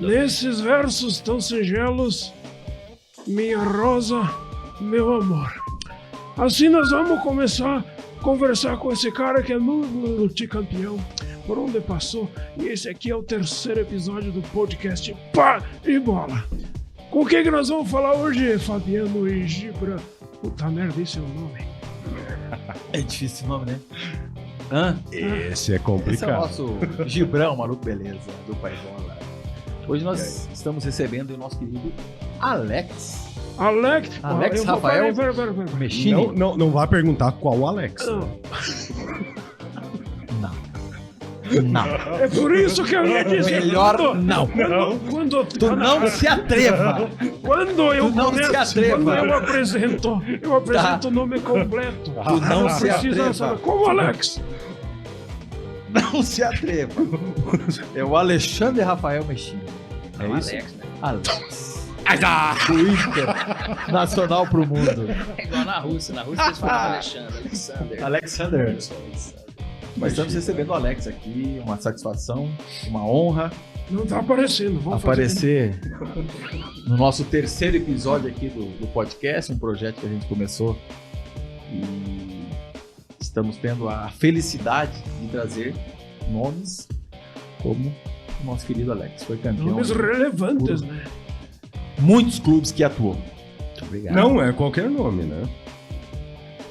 Nesses versos tão singelos, minha rosa, meu amor. Assim nós vamos começar a conversar com esse cara que é multicampeão, por onde passou. E esse aqui é o 3º episódio do podcast Pá e Bola. Com o que nós vamos falar hoje, Fabiano e Gibra? Puta merda, esse é o nome. É difícil o nome, né? Hã? Esse é complicado. Esse é o nosso Gibrão, maluco beleza, do Paivola. Hoje nós estamos recebendo o nosso querido Alex Rafael Pera. Mechini. Não vá perguntar qual Alex. Não. É por isso que eu ia dizer. Melhor não. Quando Tu não se atreva. Quando eu Tu não começo, se atreva. quando eu apresento o nome completo. Tu não se Precisa atreva. saber. Como Alex? Não se atreva. É o Alexandre Rafael Mechini. É isso? Alex, né? Alex. Do Inter Nacional pro mundo. É igual na Rússia. Na Rússia eles falam Alexander. Mas estamos recebendo o Alex aqui, uma satisfação, uma honra Não tá aparecendo. Vamos aparecer no nosso 3º episódio aqui do podcast, um projeto que a gente começou e estamos tendo a felicidade de trazer nomes como o nosso querido Alex. Foi campeão. Nomes relevantes, por né? muitos clubes que atuou. Muito obrigado. Não é qualquer nome, né?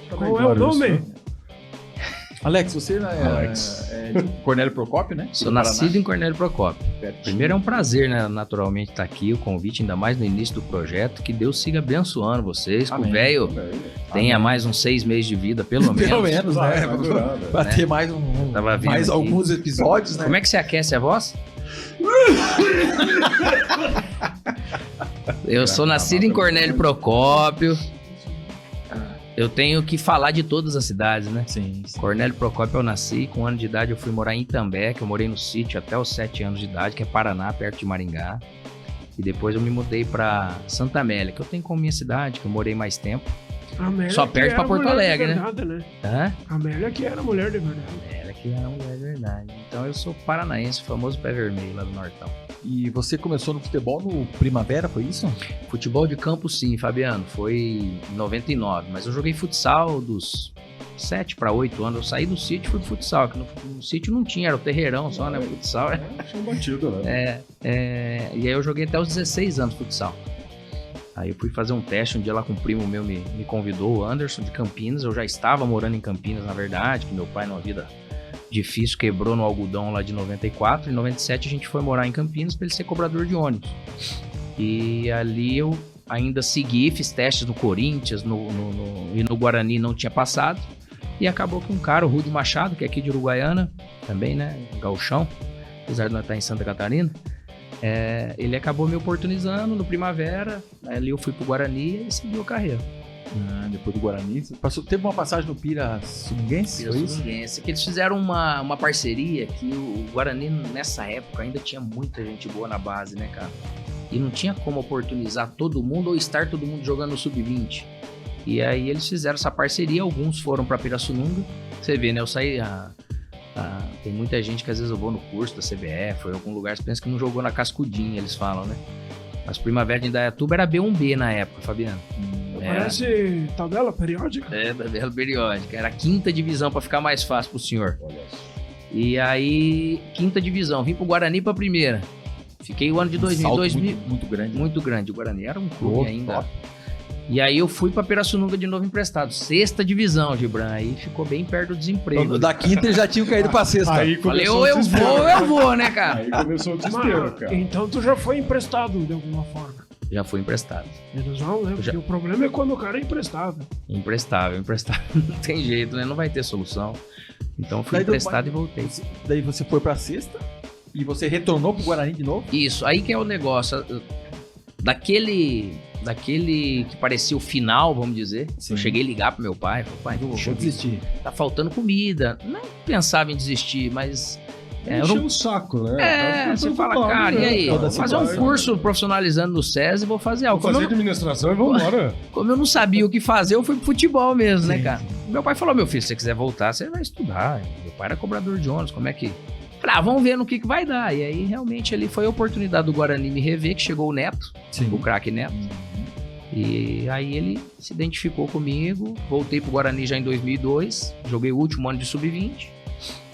Qual é o nome? Alex, você Alex. é de Cornélio Procópio, né? Sou Do nascido Paraná. em Cornélio Procópio. Primeiro é um prazer, né, naturalmente, estar aqui, o convite, ainda mais no início do projeto. Que Deus siga abençoando vocês, que o Amém. velho tenha Amém. mais uns 6 meses de vida, pelo menos. Pelo menos, né? Vai durar, né? Pra ter mais, Tava vendo mais aqui. alguns episódios, né? Como é que você aquece a voz? Eu sou nascido em Cornélio Procópio. Eu tenho que falar de todas as cidades, né? Sim. Cornélio Procópio eu nasci, com 1 ano de idade eu fui morar em Itambé, que eu morei no sítio até os 7 anos de idade, que é Paraná, perto de Maringá. E depois eu me mudei pra Santa Amélia, que eu tenho como minha cidade, que eu morei mais tempo. Amélia, Só que perde era pra Porto mulher de Alegre, né? verdade, né? Hã? Amélia que era mulher de verdade. Amélia que era uma mulher de verdade. Então eu sou paranaense, o famoso pé vermelho lá do Nortão. E você começou no futebol no Primavera, foi isso? Futebol de campo sim, Fabiano, foi em 99, mas eu joguei futsal dos 7 para 8 anos. Eu saí do sítio e fui pro futsal, que no sítio não tinha, era o terreirão só, né? O futsal era... Tinha um batido, né? E aí eu joguei até os 16 anos futsal. Aí eu fui fazer um teste, um dia lá com um primo meu me convidou, o Anderson, de Campinas. Eu já estava morando em Campinas, na verdade, que meu pai, numa vida difícil, quebrou no algodão lá de 94. Em 97 a gente foi morar em Campinas para ele ser cobrador de ônibus. E ali eu ainda segui, fiz testes no Corinthians e no Guarani não tinha passado. E acabou que um cara, o Rudy Machado, que é aqui de Uruguaiana, também, né, gauchão, apesar de nós estar em Santa Catarina, ele acabou me oportunizando no Primavera. Ali eu fui pro Guarani e segui a carreira. Depois do Guarani. Teve uma passagem no Pirassununguense, foi isso? Pirassununguense, que eles fizeram uma parceria que o Guarani, nessa época, ainda tinha muita gente boa na base, né, cara? E não tinha como oportunizar todo mundo ou estar todo mundo jogando no Sub-20. E aí eles fizeram essa parceria, alguns foram pra Pirassununga. Você vê, né, eu saí... tem muita gente que às vezes eu vou no curso da CBF ou em algum lugar, você pensa que não jogou na Cascudinha, eles falam, né? Mas Primavera de Indaiatuba era B1B na época, Fabiano. Parece tabela periódica. Tabela periódica. Era a 5ª divisão, pra ficar mais fácil pro senhor. Olha só. E aí, 5ª divisão, vim pro Guarani pra 1ª. Fiquei o ano de 2000. Salto muito grande. Muito grande. O Guarani era um clube Top, ainda. top. E aí eu fui pra Pirassununga de novo emprestado. 6ª divisão, Gibran. Aí ficou bem perto do desemprego. Da 5ª eles já tinham caído pra 6ª. Aí Falei, começou ou o eu desespero. vou ou eu vou, né, cara? Aí começou o desespero, cara. Então tu já foi emprestado de alguma forma. Já fui emprestado. Eles vão, né? Porque o problema é quando o cara é emprestado. Emprestável. Não tem jeito, né? Não vai ter solução. Então eu fui emprestado e voltei. Daí você foi pra 6ª e você retornou pro Guarani de novo? Isso, aí que é o negócio. Daquele que parecia o final, vamos dizer. Sim. Eu cheguei a ligar pro meu pai. Falei, pai, Vou desistir. tá faltando comida. Não pensava em desistir, mas... Encheu o saco, né? Tá você fala, preocupado, cara, né? e aí? Toda Vou fazer um cidade. curso profissionalizando no SESI e vou fazer algo. Vou fazer administração e vamos embora. Como eu não sabia o que fazer, eu fui pro futebol mesmo, né, Sim, cara? Meu pai falou, meu filho, se você quiser voltar, você vai estudar. Meu pai era cobrador de ônibus, como é que Vamos ver no que vai dar. E aí, realmente, ali foi a oportunidade do Guarani me rever, que chegou o Neto, o craque Neto. E aí ele se identificou comigo, voltei pro Guarani já em 2002, joguei o último ano de sub-20,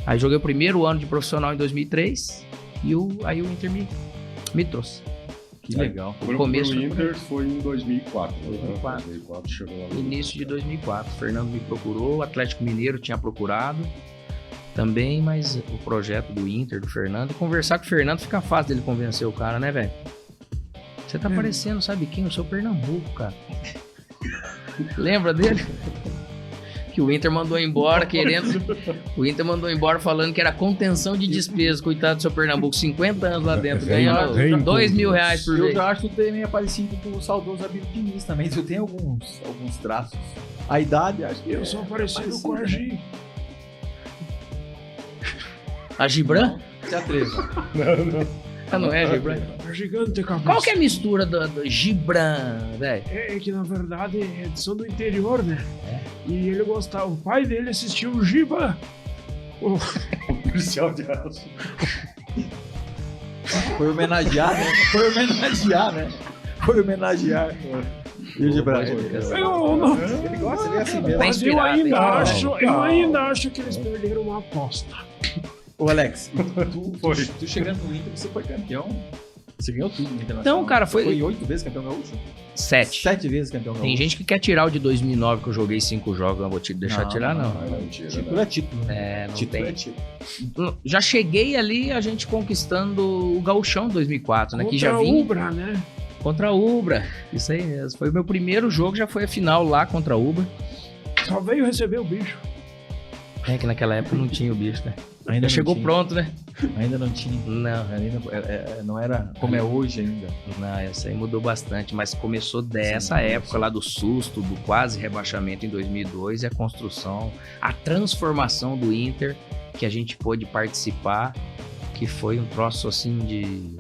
aí joguei o primeiro ano de profissional em 2003, e aí o Inter me trouxe. Que legal. O começo do Inter foi em 2004. 2004 chegou lá. Início de 2004. O Fernando me procurou, o Atlético Mineiro tinha procurado também, mas o projeto do Inter, do Fernando, conversar com o Fernando fica fácil dele convencer o cara, né, velho? Você tá parecendo, sabe quem? Eu sou Pernambuco, cara. Lembra dele? Que o Inter mandou embora querendo... O Inter mandou embora falando que era contenção de despesas. Coitado do seu Pernambuco, 50 anos lá dentro, ganhando R$2.000 por mês. Eu acho que tem meio parecido com o saudoso Abílio Diniz também. Eu tenho alguns traços. A idade, acho que... Eu sou parecido com a Gi. A Gibran? Se atreva. Não é Gibran? A gigante cabeça. Qual que é a mistura do Gibran, velho? É que, na verdade, são do interior, né? E ele gostava... O pai dele assistiu o Giba. O policial de aço. Foi homenagear, né? Foi homenagear. E o Gibran? Eu não... Ele gosta, ele é assim mesmo. Mas eu ainda acho que eles perderam uma aposta. Ô, Alex, tu chegando no Inter, você foi campeão. Você ganhou tudo no Internacional. Então, cara, foi 8 vezes campeão gaúcho? 7. 7 vezes campeão gaúcho. Tem gente que quer tirar o de 2009, que eu joguei 5 jogos. Não vou te deixar tirar, não. Título é título. Não título tem. É título. Já cheguei ali, a gente conquistando o Gauchão 2004, né? Que já Contra vinha... a Ubra, né? Contra a Ubra. Isso aí mesmo. Foi o meu primeiro jogo, já foi a final lá contra a Ubra. Só veio receber o bicho. É que naquela época não tinha o bicho, né? Ainda chegou tinha. Pronto, né? Ainda não tinha. Não. Ainda não era como é hoje ainda. Não, essa aí mudou bastante, mas começou dessa época lá do susto, do quase rebaixamento em 2002 e a construção, a transformação do Inter que a gente pôde participar, que foi um troço assim de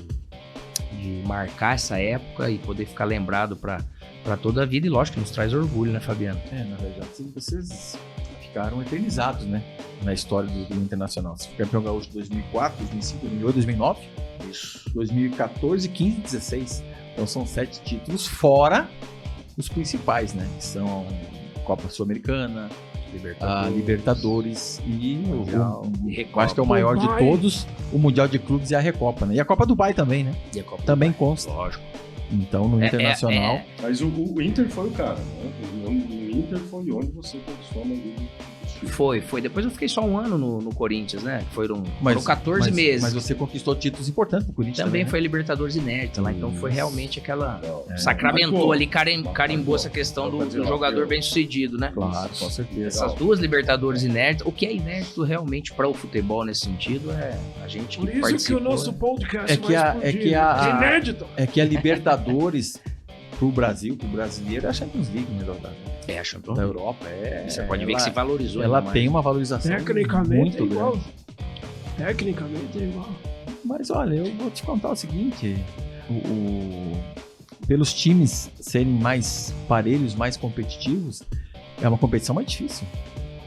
marcar essa época e poder ficar lembrado para toda a vida e lógico que nos traz orgulho, né, Fabiano? Na verdade, vocês ficaram eternizados, né? Na história do Internacional. Você foi campeão gaúcho de 2004, 2005, 2008, 2009. Isso. 2014, 15 e 16. Então são 7 títulos, fora os principais, né? Que são Copa Sul-Americana, Libertadores e eu acho que é o maior de todos, o Mundial de Clubes e a Recopa, né? E a Copa do Dubai também, né? E a Copa também consta. Lógico. Então, no Internacional... Mas o Inter foi o cara, né? O Inter foi onde você conquistou a maioria dos títulos. Foi. Depois eu fiquei só um ano no Corinthians, né? Foram 14 meses. Mas você conquistou títulos importantes no Corinthians também, né? Foi Libertadores inédita lá. Então foi realmente aquela... Sacramentou ali, carimbou essa questão do jogador bem-sucedido, né? Claro, com certeza. Essas 2 Libertadores inéditas. O que é inédito realmente para o futebol nesse sentido é a gente que participou. Por isso que o nosso podcast inédito. É que a Libertadores pro Brasil, pro brasileiro, é a Champions League, né, a Champions da Europa. Você pode ver que se valorizou. Ela tem uma valorização tecnicamente muito igual. grande. Tecnicamente é igual. Mas olha, eu vou te contar o seguinte: pelos times serem mais parelhos, mais competitivos, é uma competição mais difícil.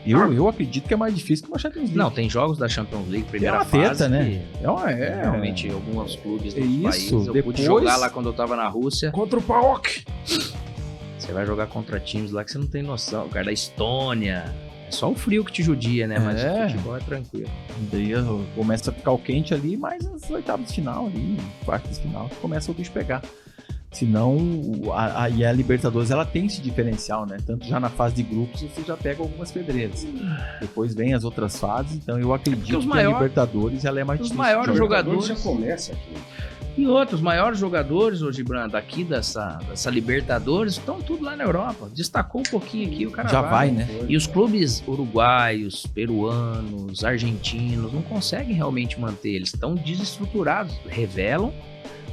Eu acredito que é mais difícil que uma Champions League. Não, tem jogos da Champions League, primeira fase, teta, né? Realmente, alguns clubes dos países. Eu pude jogar lá quando eu tava na Rússia. Contra o PAOK. Você vai jogar contra times lá que você não tem noção. O cara da Estônia. É só o frio que te judia, né? Mas o futebol é tranquilo. Daí começa a ficar o quente ali, mas as oitavas de final ali, quartas de final, começa o bicho pegar. Senão, a Libertadores, ela tem esse diferencial, né? Tanto já na fase de grupos, você já pega algumas pedreiras. Depois vem as outras fases, então eu acredito que a Libertadores, ela é mais difícil. Os maiores jogadores já começa aqui. E outros maiores jogadores, hoje, Brando, aqui dessa Libertadores, estão tudo lá na Europa. Destacou um pouquinho aqui, o cara já vai, né? E os clubes uruguaios, peruanos, argentinos, não conseguem realmente manter. Eles estão desestruturados, revelam,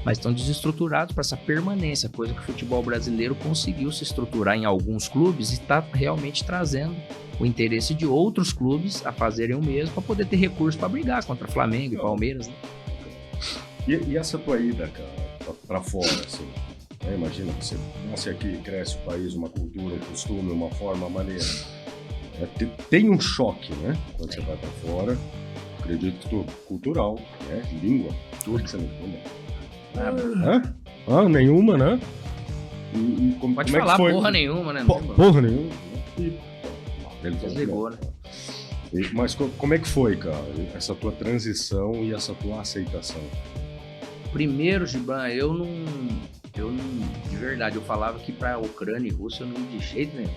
mas estão desestruturados para essa permanência, coisa que o futebol brasileiro conseguiu se estruturar em alguns clubes e está realmente trazendo o interesse de outros clubes a fazerem o mesmo para poder ter recursos para brigar contra Flamengo e Palmeiras. Né? E essa tua ida, cara, para fora, assim, né? Imagina, você nasce aqui, cresce o país, uma cultura, um costume, uma forma, uma maneira. Tem um choque, né? Quando você vai para fora. acredito que cultural, né? Língua, tudo que você não entende. Nada. Nenhuma, né? E Pode como falar é que foi? porra nenhuma, né? Porra nenhuma. Ele Desligou, né? Mas como é que foi, cara, essa tua transição e essa tua aceitação? Primeiro, Giban, eu não, de verdade, eu falava que pra Ucrânia e Rússia eu não ia de jeito nenhum.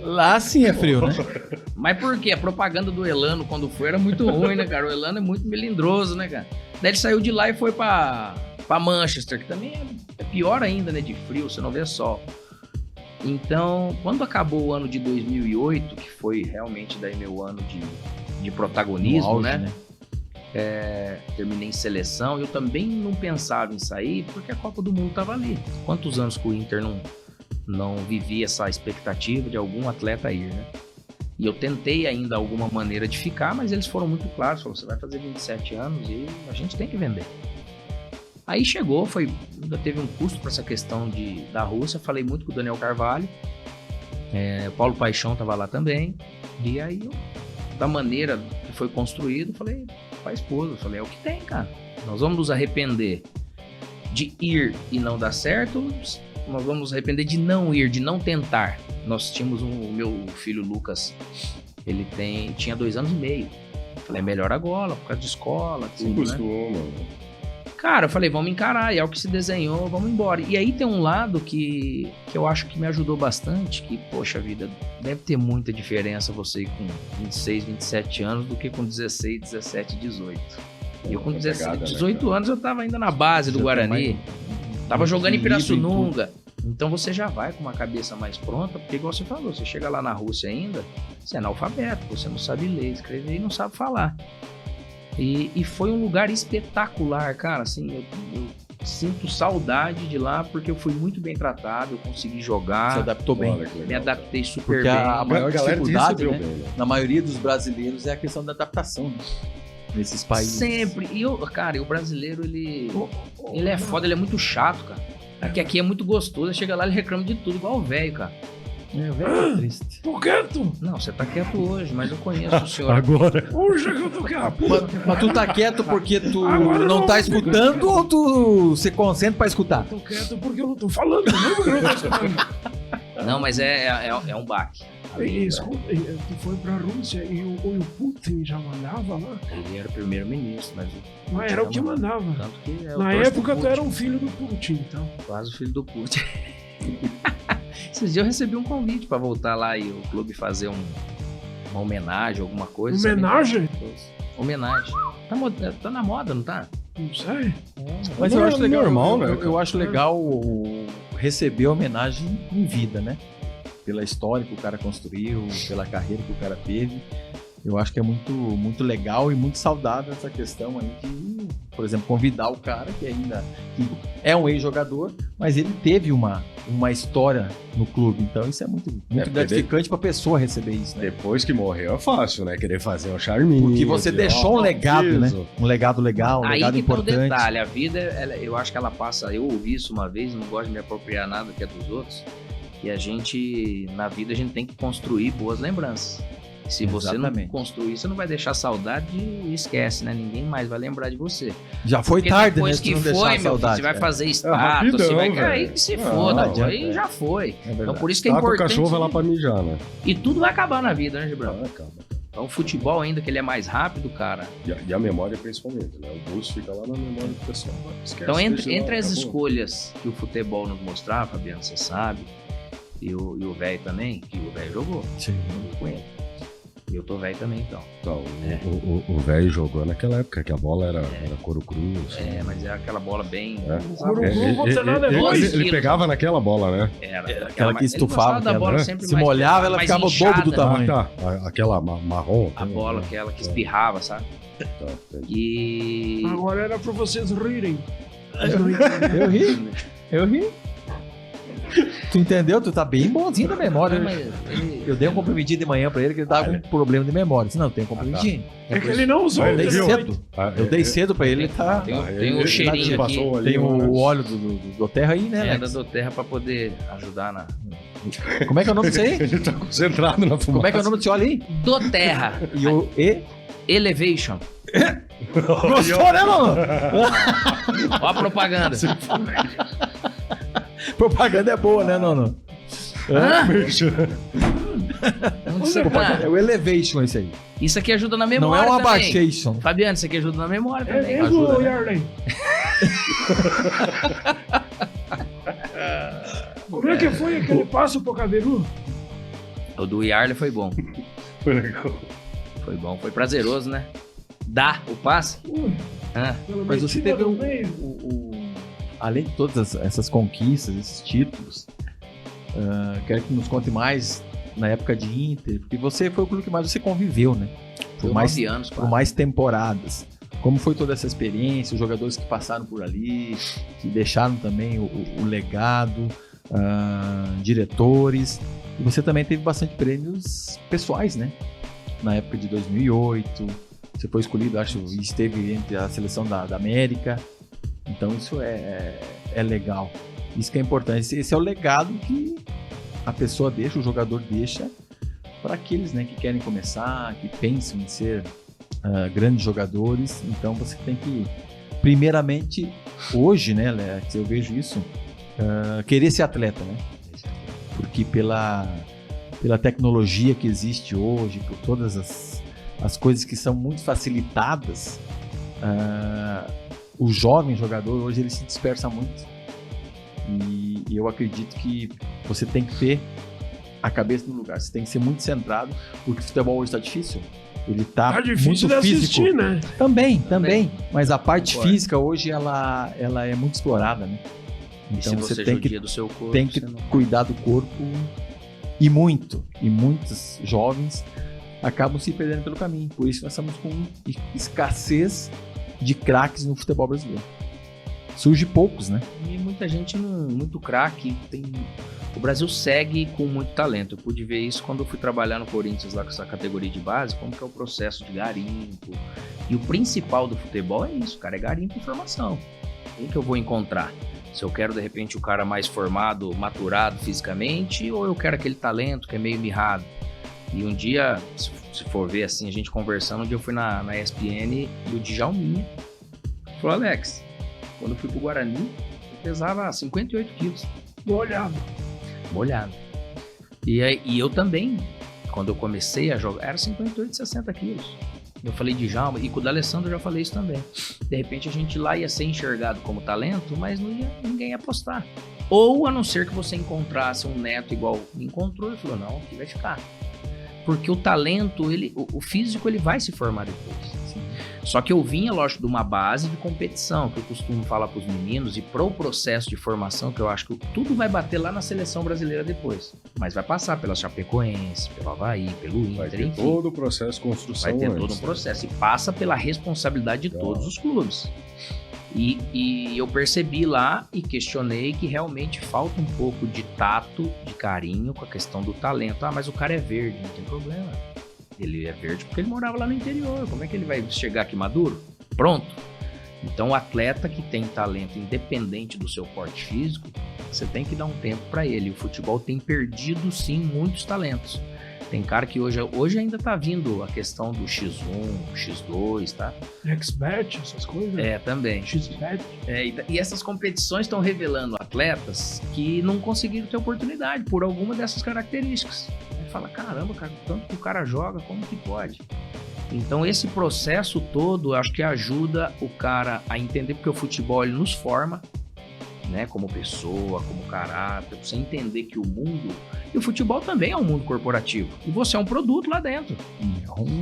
Lá sim é frio, né? Mas por quê? A propaganda do Elano, quando foi, era muito ruim, né, cara? O Elano é muito melindroso, né, cara? Daí ele saiu de lá e foi pra Manchester, que também é pior ainda, né, de frio, você não vê sol. Então, quando acabou o ano de 2008, que foi realmente daí meu ano de protagonismo, auge, né? Terminei em seleção, eu também não pensava em sair, porque a Copa do Mundo tava ali. Quantos anos que o Inter não vivia essa expectativa de algum atleta ir, né? E eu tentei ainda alguma maneira de ficar, mas eles foram muito claros, falaram, você vai fazer 27 anos e a gente tem que vender. Aí chegou, ainda teve um custo para essa questão da Rússia, falei muito com o Daniel Carvalho, Paulo Paixão estava lá também, e aí da maneira que foi construído, falei para a esposa, falei, é o que tem, cara, nós vamos nos arrepender de ir e não dar certo, nós vamos nos arrepender de não ir, de não tentar. Nós tínhamos o meu filho Lucas, ele tinha 2 anos e meio, falei, melhor agora, por causa de escola, tudo, Sim, costuma, né? Cara, eu falei, vamos encarar, e é o que se desenhou, vamos embora. E aí tem um lado que eu acho que me ajudou bastante, que, poxa vida, deve ter muita diferença você ir com 26, 27 anos do que com 16, 17, 18. E eu com 17, 18 anos eu tava ainda na base do Guarani, tava jogando em Pirassununga. Então você já vai com uma cabeça mais pronta, porque igual você falou, você chega lá na Rússia ainda, você é analfabeto, você não sabe ler, escrever e não sabe falar. E foi um lugar espetacular, cara, assim, eu sinto saudade de lá porque eu fui muito bem tratado, eu consegui jogar. Se adaptou bem. Me adaptei super porque bem. A maior dificuldade, né, bem, né? na maioria dos brasileiros é a questão da adaptação, né, nesses países. Sempre. E o brasileiro, ele é foda, ele é muito chato, cara. Aqui é muito gostoso, chega lá, ele reclama de tudo, igual o velho, cara. O velho é triste. Tô quieto. Não, você tá quieto hoje, mas eu conheço o senhor. Agora. Hoje que eu tô quieto. Mas tu tá quieto porque tu Agora não não. tá escutando ou tu se concentra pra escutar? Tô quieto porque eu não tô falando. Não, mas é um baque. Escuta, tu foi pra Rússia e o Putin já mandava lá? Ele era primeiro-ministro, mas Mas era o que mandava. Tanto que Na época tu era um filho do Putin, então. Quase o filho do Putin. Esses dias eu recebi um convite pra voltar lá e o clube fazer uma homenagem, alguma coisa. Homenagem? Sabe? Homenagem. Tá na moda, não tá? Não sei. Mas Não, eu acho legal, normal, né, eu acho legal receber a homenagem em vida, né? Pela história que o cara construiu, pela carreira que o cara teve. Eu acho que é muito, muito legal e muito saudável essa questão aí de, por exemplo, convidar o cara que é um ex-jogador, mas ele teve uma história no clube. Então isso é muito gratificante pra pessoa receber isso, né? Depois que morreu é fácil, né? Querer fazer um charminho. Porque você deixou um legado, né? Um legado legal, um aí legado que importante. Tá o detalhe, a vida, eu acho que ela passa, eu ouvi isso uma vez, não gosto de me apropriar nada que é dos outros, que na vida a gente tem que construir boas lembranças. Se você Exatamente. não construir, você não vai deixar saudade e esquece, né? Ninguém mais vai lembrar de você. Já foi Porque tarde, né? depois Se tu que não deixar foi, a meu filho, saudade. você vai fazer status, rapidão, você vai velho. cair que se Não, foda, não pô, aí adianta, já foi. É verdade. Então por isso que é Tá, o importante. cachorro vai lá pra mijar, né? E tudo vai acabar na vida, né, Gibraltar? Acaba. Então o futebol ainda, que ele é mais rápido, cara. E a memória principalmente, né? O bolso fica lá na memória do pessoal. Esquece, Então deixa entre lá, as acabou. escolhas que o futebol nos mostrava, Fabiano, você sabe, e o velho também, que o velho jogou. Sim. Jogou com ele. E eu tô velho também, então. Então, o velho jogou naquela época, que a bola era couro cru. Assim. Mas é aquela bola bem... Couro cru, você nada depois. Ele pegava naquela bola, né? Era Aquela que ele estufava, gostava da bola né? sempre Se mais molhava, ela mais ficava o inchada, dobro do tamanho. Ah, tá. Aquela marrom. A bola, aquela que espirrava, sabe? Tá, entendi. E... Agora era pra vocês rirem. Eu ri. Tu entendeu? Tu tá bem bonzinho da memória. Mas Eu dei um comprimidinho de manhã pra ele que ele tava com problema de memória. Disse, não, tem um comprimidinho. É que ele não usou. Ah, Eu dei Viu? cedo. Eu dei cedo pra ele, ele tá... Tem um cheirinho aqui. Tem o óleo do Terra aí, né, É, Alex? da Terra pra poder ajudar na... Como é que é o nome disso aí? Ele tá concentrado na fumaça. Como é que é o nome desse óleo aí? Do Terra. E o Elevation. Gostou, né, Nono? Ó a propaganda. Propaganda é boa, né, Nono? Onde você tá? É o Elevation esse aí. Isso aqui ajuda na Não memória é um também. Abaixation. Fabiano, isso aqui ajuda na memória também. É Ajuda, do né? Yarley. Como é que foi aquele passo pro Caberu? O do Yarley foi bom. Foi legal. Foi bom, foi prazeroso, né? Dá o passe. Ah, Pela Mas você metida teve do um- meio. Além de todas essas conquistas, esses títulos, quero que nos conte mais na época de Inter, porque você foi o clube que mais você conviveu, né? foi Por mais, 9 anos, por quase. mais temporadas. Como foi toda essa experiência, os jogadores que passaram por ali, que deixaram também o legado, diretores. E você também teve bastante prêmios pessoais, né? Na época de 2008, você foi escolhido, acho, e esteve entre a seleção da América. Então isso é legal. Isso que é importante. Esse é o legado que a pessoa deixa, o jogador deixa para aqueles, né, que querem começar, que pensam em ser grandes jogadores. Então você tem que, primeiramente, hoje, né, Lex, eu vejo isso, querer ser atleta, né? Porque pela tecnologia que existe hoje, por todas as coisas que são muito facilitadas, o jovem jogador hoje ele se dispersa muito. E eu acredito que você tem que ter a cabeça no lugar, você tem que ser muito centrado, porque o futebol hoje está difícil. Ele tá Tá difícil muito de físico. assistir, né? Também. Mas a parte Concordo. física hoje ela é muito explorada, né? E se Então você você tem judia que do seu corpo, tem que você não... cuidar do corpo e muitos jovens acabam se perdendo pelo caminho. Por isso nós estamos com escassez de craques no futebol brasileiro. Surge poucos, né? E muita gente, muito craque. O Brasil segue com muito talento. Eu pude ver isso quando eu fui trabalhar no Corinthians, lá com essa categoria de base, como que é o processo de garimpo. E o principal do futebol é isso, cara, é garimpo e formação. Quem que eu vou encontrar? Se eu quero, de repente, o cara mais formado, maturado fisicamente, ou eu quero aquele talento que é meio mirrado. E um dia, se for ver assim, a gente conversando, um dia eu fui na ESPN e o Djalminha falou: Alex, quando eu fui pro Guarani, eu pesava 58 quilos. Molhado. E eu também, quando eu comecei a jogar, era 58, 60 quilos. Eu falei de Djalma, e com o D'Alessandro eu já falei isso também. De repente a gente lá ia ser enxergado como talento, mas ninguém ia apostar. Ou a não ser que você encontrasse um neto igual me encontrou e falou: não, aqui vai ficar. Porque o talento, o físico, ele vai se formar depois. Só que eu vinha, lógico, de uma base de competição, que eu costumo falar para os meninos, e pro processo de formação, que eu acho que tudo vai bater lá na seleção brasileira depois. Mas vai passar pela Chapecoense, pelo Avaí, pelo Vai Inter, ter enfim. todo o processo de construção Vai ter todo um antes, né? processo. E passa pela responsabilidade de todos os clubes. E eu percebi lá e questionei que realmente falta um pouco de tato, de carinho com a questão do talento. Ah, mas o cara é verde, não tem problema. Ele é verde porque ele morava lá no interior. Como é que ele vai chegar aqui maduro? Pronto. Então o atleta que tem talento, independente do seu porte físico, você tem que dar um tempo para ele. O futebol tem perdido, sim, muitos talentos. Tem cara que hoje ainda tá vindo a questão do X1, X2, tá? XBet, essas coisas. É, também. XBet. E essas competições estão revelando atletas que não conseguiram ter oportunidade por alguma dessas características. Aí fala: caramba, cara, tanto que o cara joga, como que pode? Então esse processo todo, acho que ajuda o cara a entender, porque o futebol ele nos forma, né, como pessoa, como caráter, pra você entender que o mundo... E o futebol também é um mundo corporativo. E você é um produto lá dentro.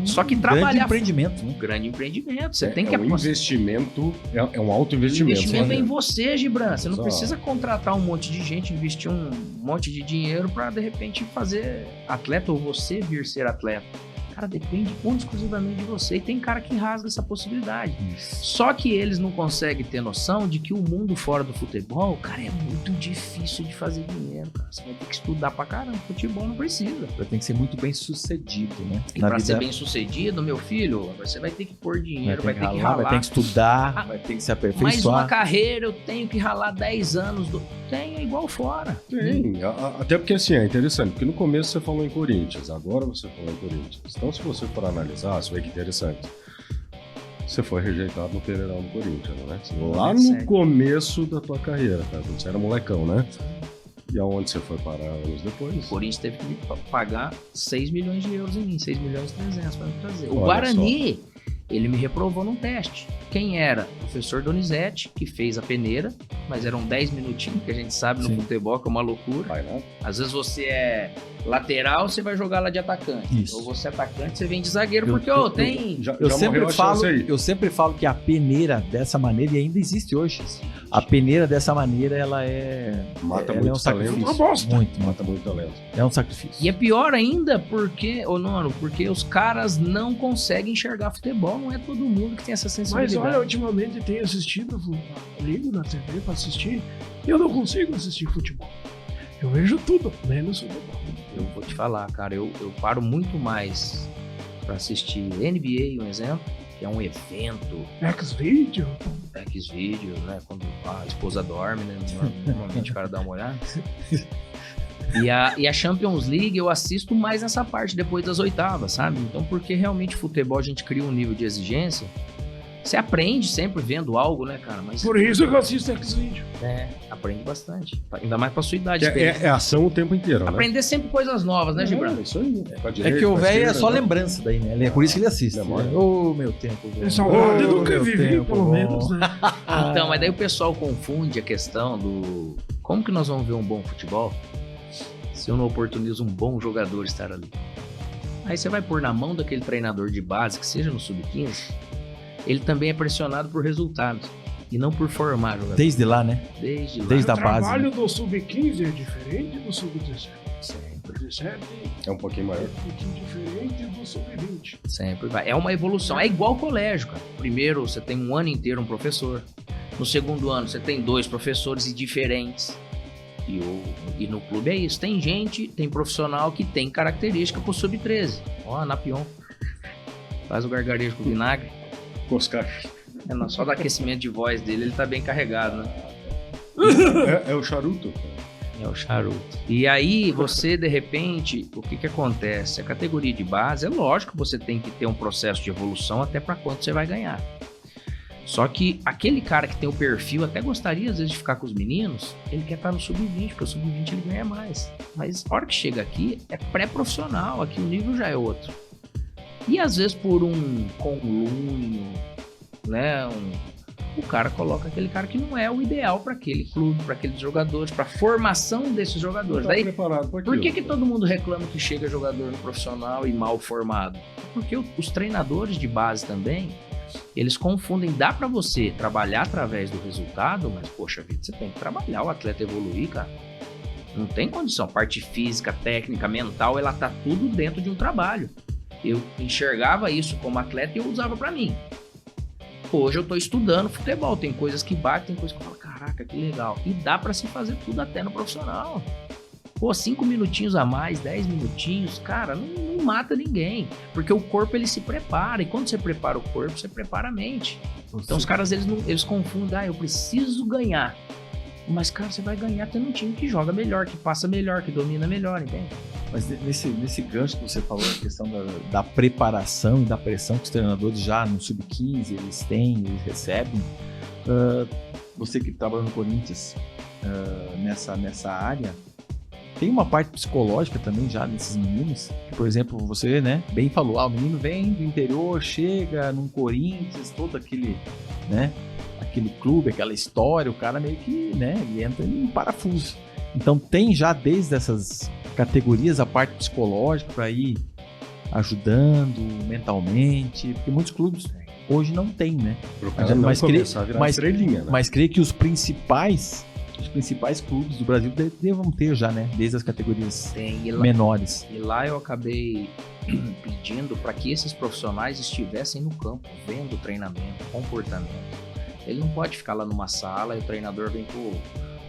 Só que trabalhar... grande empreendimento, né? Um grande empreendimento. Você tem que É um investimento, é um alto O investimento. investimento é né? em você, Gibran. Você não Exato. precisa contratar um monte de gente, investir um monte de dinheiro para de repente fazer atleta ou você vir ser atleta. Cara, depende exclusivamente de você. E tem cara que rasga essa possibilidade. Só que eles não conseguem ter noção de que o mundo fora do futebol, cara, é muito difícil de fazer dinheiro, cara. Você vai ter que estudar pra caramba. Futebol não precisa. Tem que ser muito bem sucedido, né? E pra ser bem sucedido, meu filho, você vai ter que pôr dinheiro, vai ter que ralar. vai ter que estudar, Ah, vai ter que se Mais uma aperfeiçoar. carreira, eu tenho que ralar 10 anos. Tem, é igual fora. Tem, até porque assim, é interessante, porque no começo você falou em Corinthians, agora você falou em Corinthians. Então se você for analisar, você vê que interessante. Você foi rejeitado no Pereirão do Corinthians, né? Lá no começo da tua carreira, cara, quando você era molecão, né? E aonde você foi parar anos depois? O Corinthians teve que pagar 6 milhões de euros em mim, 6 milhões e 300 para me trazer. O Olha Guarani, ele me reprovou num teste. Quem era? O professor Donizete, que fez a peneira, mas eram 10 minutinhos, que a gente sabe no futebol que é uma loucura. Vai lá. Às vezes você é lateral, você vai jogar lá de atacante. Isso. Ou você é atacante, você vem de zagueiro, Eu- porque eu- tem... Eu Já sempre, morreu a chance aí. eu sempre falo que a peneira dessa maneira, e ainda existe hoje, a peneira dessa maneira, ela é... Mata ela muito é um talento. sacrifício. Uma bosta. Muito, Mata muito talento. é um sacrifício. E é pior ainda porque, ô Nono, porque os caras não conseguem enxergar futebol, não é todo mundo que tem essa Mas sensibilidade. olha, ultimamente tenho assistido, ligo na TV pra assistir, e eu não consigo assistir futebol. Eu vejo tudo, menos futebol. Eu vou te falar, cara, eu paro muito mais pra assistir NBA, um exemplo, que é um evento, X-Video. X-Video, né? Quando a esposa dorme, né? Normalmente o cara dá uma olhada. E a Champions League eu assisto mais nessa parte, depois das oitavas, sabe? Então, porque realmente o futebol a gente cria um nível de exigência. Você aprende sempre vendo algo, né, cara? Mas Por isso que eu assisto X-Video. aprende bastante. Ainda mais pra sua idade. Que experiência. é ação o tempo inteiro, né? Aprender sempre coisas novas, né, Gibran? É isso aí. Pra É direita, que o pra velho é esquerda, só né? lembrança daí, né? É por isso que ele assiste. Memória. Ô, meu tempo. velho. É saudade Ô, do que meu vivi, tempo pelo bom. menos, né? Então, mas daí o pessoal confunde a questão do... Como que nós vamos ver um bom futebol se eu não oportunizo um bom jogador estar ali? Aí você vai pôr na mão daquele treinador de base, que seja no Sub-15, ele também é pressionado por resultados e não por formar jogador. Desde lá, né? Desde lá. Desde O a base. trabalho do Sub-15 é diferente do Sub-17. Sempre, 17 É um pouquinho é maior. um pouquinho diferente do Sub-20. sempre vai. É uma evolução. É igual colégio, cara. Primeiro, você tem um ano inteiro um professor. No segundo ano, você tem 2 professores diferentes. E no clube é isso. Tem gente, tem profissional que tem característica pro Sub-13. Ó, Napion. Faz o gargarejo com vinagre. Oscar. Só do aquecimento de voz dele, ele tá bem carregado, né? É o charuto. É o charuto. E aí, você, de repente, o que acontece? A categoria de base, é lógico que você tem que ter um processo de evolução até para quanto você vai ganhar. Só que aquele cara que tem o perfil, até gostaria às vezes de ficar com os meninos, ele quer estar no Sub-20, porque o Sub-20 ele ganha mais. Mas a hora que chega aqui, é pré-profissional, aqui o nível já é outro. E às vezes por um conluio, né, o cara coloca aquele cara que não é o ideal para aquele clube, para aqueles jogadores, para a formação desses jogadores. Tá Daí, preparado pra por que aquilo. todo mundo reclama que chega jogador no profissional e mal formado? Porque os treinadores de base também, eles confundem. Dá para você trabalhar através do resultado, mas, poxa vida, você tem que trabalhar o atleta evoluir, cara. Não tem condição. Parte física, técnica, mental, ela tá tudo dentro de um trabalho. Eu enxergava isso como atleta e eu usava para mim. Hoje eu tô estudando futebol, tem coisas que batem, tem coisas que eu falo, caraca, que legal. E dá pra se fazer tudo até no profissional. Pô, 5 minutinhos a mais, 10 minutinhos, cara, não mata ninguém. Porque o corpo, ele se prepara. E quando você prepara o corpo, você prepara a mente. Então os caras, eles confundem, eu preciso ganhar. Mas, cara, você vai ganhar tendo um time que joga melhor, que passa melhor, que domina melhor, entende? Mas nesse gancho que você falou, a questão da preparação e da pressão que os treinadores já no Sub-15 eles recebem, você que trabalha no Corinthians nessa área, tem uma parte psicológica também já nesses meninos, que, por exemplo, você, né, bem falou, o menino vem do interior, chega num Corinthians, todo aquele, né, aquele clube, aquela história, o cara meio que, né, ele entra em parafuso. Então tem já desde essas categorias a parte psicológica para ir ajudando mentalmente, porque muitos clubes hoje não tem, né? Pro cara não começar a virar estrelinha, né? Mas creio que os principais clubes do Brasil devam ter já, né? Desde as categorias menores. E lá eu acabei pedindo para que esses profissionais estivessem no campo, vendo o treinamento, comportamento. Ele não pode ficar lá numa sala e o treinador vem com o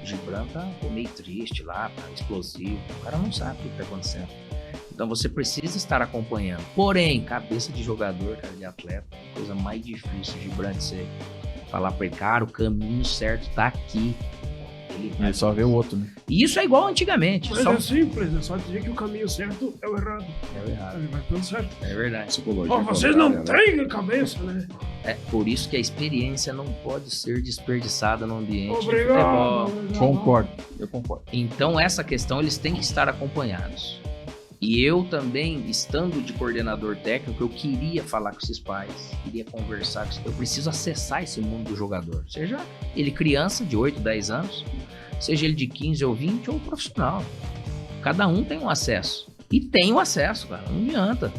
Gibran tá meio triste lá, tá explosivo. O cara não sabe o que tá acontecendo. Então você precisa estar acompanhando. Porém, cabeça de jogador, cara, de atleta, coisa mais difícil, Gibran, de você falar pra ele, cara, o caminho certo tá aqui. Ele só vê o outro, né? E isso é igual antigamente. Mas é simples, é só dizer que o caminho certo é o errado. É o errado. Aí vai tudo certo. É verdade. Psicologia. Vocês não contrária, né? têm cabeça, né? É por isso que a experiência não pode ser desperdiçada no ambiente de Obrigado. futebol. Concordo, eu concordo. Então, essa questão, eles têm que estar acompanhados. E eu também, estando de coordenador técnico, eu queria falar com esses pais, queria conversar com esses. Eu preciso acessar esse mundo do jogador. Seja ele criança, de 8, 10 anos, seja ele de 15 ou 20, ou profissional. Cada um tem um acesso. E tem um acesso, cara, não adianta.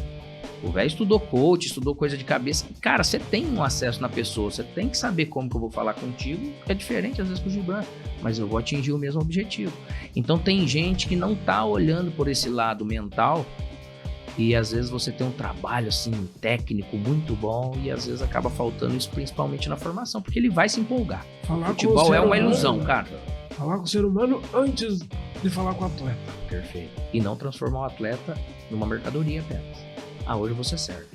O velho estudou coach, estudou coisa de cabeça. Cara, você tem um acesso na pessoa, você tem que saber como que eu vou falar contigo. É diferente às vezes com o Gibran, mas eu vou atingir o mesmo objetivo. Então tem gente que não tá olhando por esse lado mental e às vezes você tem um trabalho assim técnico muito bom e às vezes acaba faltando isso principalmente na formação, porque ele vai se empolgar. Futebol é uma ilusão, cara. Falar com o ser humano antes de falar com o atleta. Perfeito. E não transformar o atleta numa mercadoria apenas. Ah, hoje você serve.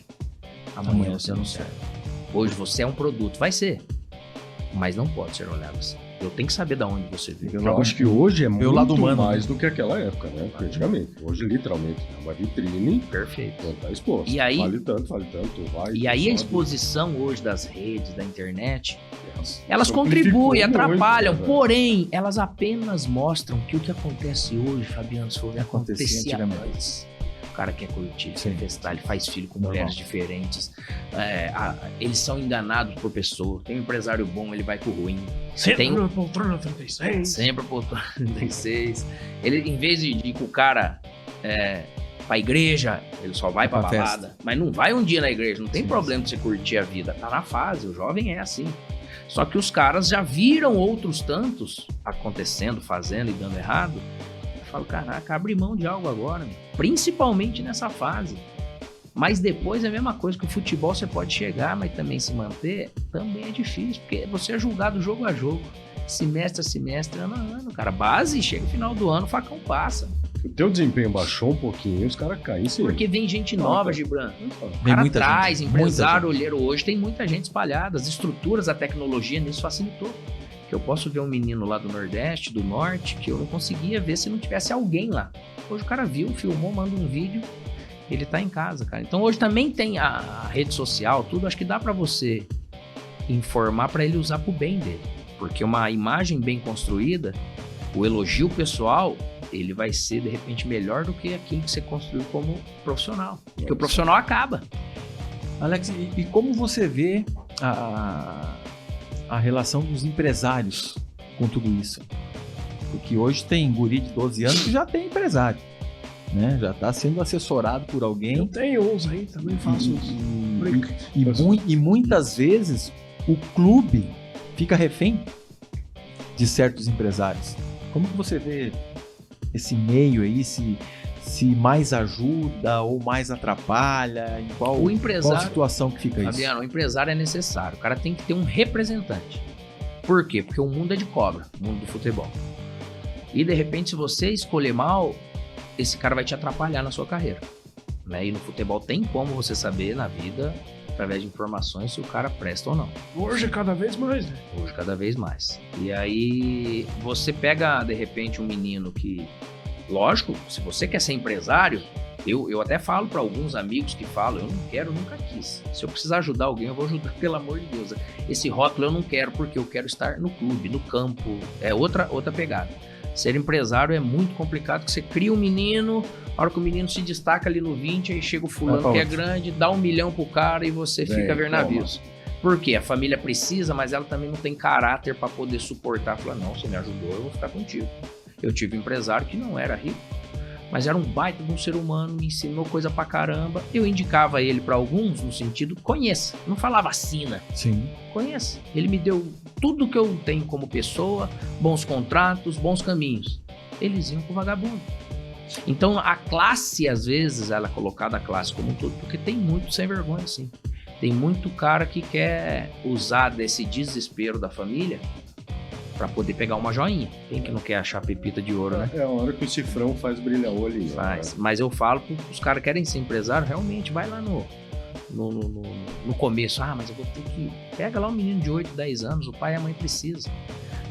Amanhã você não serve. Hoje você é um produto. Vai ser. Mas não pode ser olhado assim. Eu tenho que saber de onde você veio. Eu acho que hoje é muito lado humano, mais do que aquela época, né? Porque antigamente. Hoje, literalmente, é uma vitrine. Perfeito. Quando tá exposto. E aí- Vale tanto, vai. E aí a sobe. exposição hoje das redes, da internet, Elas elas simplificou contribuem, muito, atrapalham, né, velho? porém, elas apenas mostram que o que acontece hoje, Fabiano, se for ver, Acontecia acontecia antigamente. antes. O cara quer curtir, quer Sim. festar, ele faz filho com Normal. mulheres diferentes. Eles são enganados por pessoa. Tem um empresário bom, ele vai pro ruim. Sempre Tem- na poltrona 36. Sempre por 36. Ele, em vez de ir com o cara pra igreja, ele só vai pra Pra balada. Mas não vai um dia na igreja, não tem Sim. problema de você curtir a vida. Tá na fase, o jovem é assim. Só que os caras já viram outros tantos acontecendo, fazendo e dando errado. Eu falo, caraca, abre mão de algo agora, meu. Principalmente nessa fase. Mas depois é a mesma coisa que o futebol, você pode chegar, mas também se manter, também é difícil, porque você é julgado jogo a jogo, semestre a semestre, ano a ano, cara. Base, chega no final do ano, o facão passa. O teu desempenho baixou um pouquinho, os caras caem em cima. Porque vem gente nova, Gibran. O Vem cara muita traz, gente, empresário, muita olheiro hoje, tem muita gente espalhada. As estruturas, a tecnologia nisso facilitou. Que eu posso ver um menino lá do Nordeste, do Norte, que eu não conseguia ver se não tivesse alguém lá. Hoje o cara viu, filmou, manda um vídeo, ele tá em casa, cara. Então hoje também tem a rede social, tudo, acho que dá pra você informar pra ele usar pro bem dele. Porque uma imagem bem construída, o elogio pessoal, ele vai ser, de repente, melhor do que aquilo que você construiu como profissional. Porque o profissional acaba. Alex, e como você vê a relação dos empresários com tudo isso? Porque hoje tem guri de 12 anos que já tem empresário, né? Já está sendo assessorado por Eu alguém. tenho uns aí, também faço uns. E muitas vezes o clube fica refém de certos empresários. Como que você vê esse meio aí, se mais ajuda ou mais atrapalha? Em qual, O empresário- qual situação que fica isso? Fabiano, o empresário é necessário. O cara tem que ter um representante. Por quê? Porque o mundo é de cobra, o mundo do futebol. E de repente, se você escolher mal, esse cara vai te atrapalhar na sua carreira. Né? E no futebol tem como você saber na vida, através de informações, se o cara presta ou não. Hoje, cada vez mais, né? Hoje, cada vez mais. E aí, você pega, de repente, um menino que... Lógico, se você quer ser empresário, eu até falo para alguns amigos que falam, eu não quero, nunca quis. Se eu precisar ajudar alguém, eu vou ajudar, pelo amor de Deus. Esse rótulo eu não quero, porque eu quero estar no clube, no campo. É outra pegada. Ser empresário é muito complicado, que você cria um menino, a hora que o menino se destaca ali no 20, aí chega o fulano que é grande, dá 1 milhão pro cara e você fica ver navios. Por quê? A família precisa, mas ela também não tem caráter para poder suportar. Fala, não, você me ajudou, eu vou ficar contigo. Eu tive um empresário que não era rico, mas era um baita de um ser humano, me ensinou coisa pra caramba. Eu indicava ele para alguns no sentido, conheça. Não falava assina. Sim. Conheça. Ele me deu tudo que eu tenho como pessoa, bons contratos, bons caminhos. Eles iam pro vagabundo. Então a classe, às vezes, ela é colocada a classe como um todo, porque tem muito sem vergonha, sim. Tem muito cara que quer usar desse desespero da família pra poder pegar uma joinha. Quem que não quer achar pepita de ouro, né? É a hora que o cifrão faz brilhar o olhinho. Faz. Mas eu falo que os caras querem ser empresário, realmente, vai lá no começo. Ah, mas eu vou ter que... Pega lá um menino de 8, 10 anos, o pai e a mãe precisam.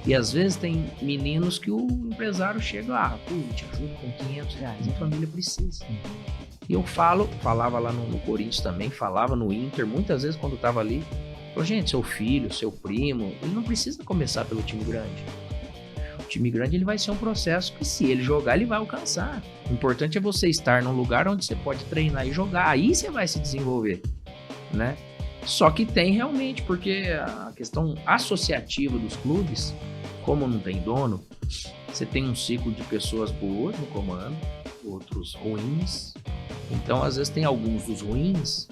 E às vezes tem meninos que o empresário chega, te ajudo com R$500, a família precisa. E eu falava lá no Corinthians também, falava no Inter, muitas vezes quando eu tava ali, falou, gente, seu filho, seu primo, ele não precisa começar pelo time grande. O time grande ele vai ser um processo que se ele jogar, ele vai alcançar. O importante é você estar num lugar onde você pode treinar e jogar, aí você vai se desenvolver, né? Só que tem realmente, porque a questão associativa dos clubes, como não tem dono, você tem um ciclo de pessoas boas no comando, outros ruins. Então, às vezes, tem alguns dos ruins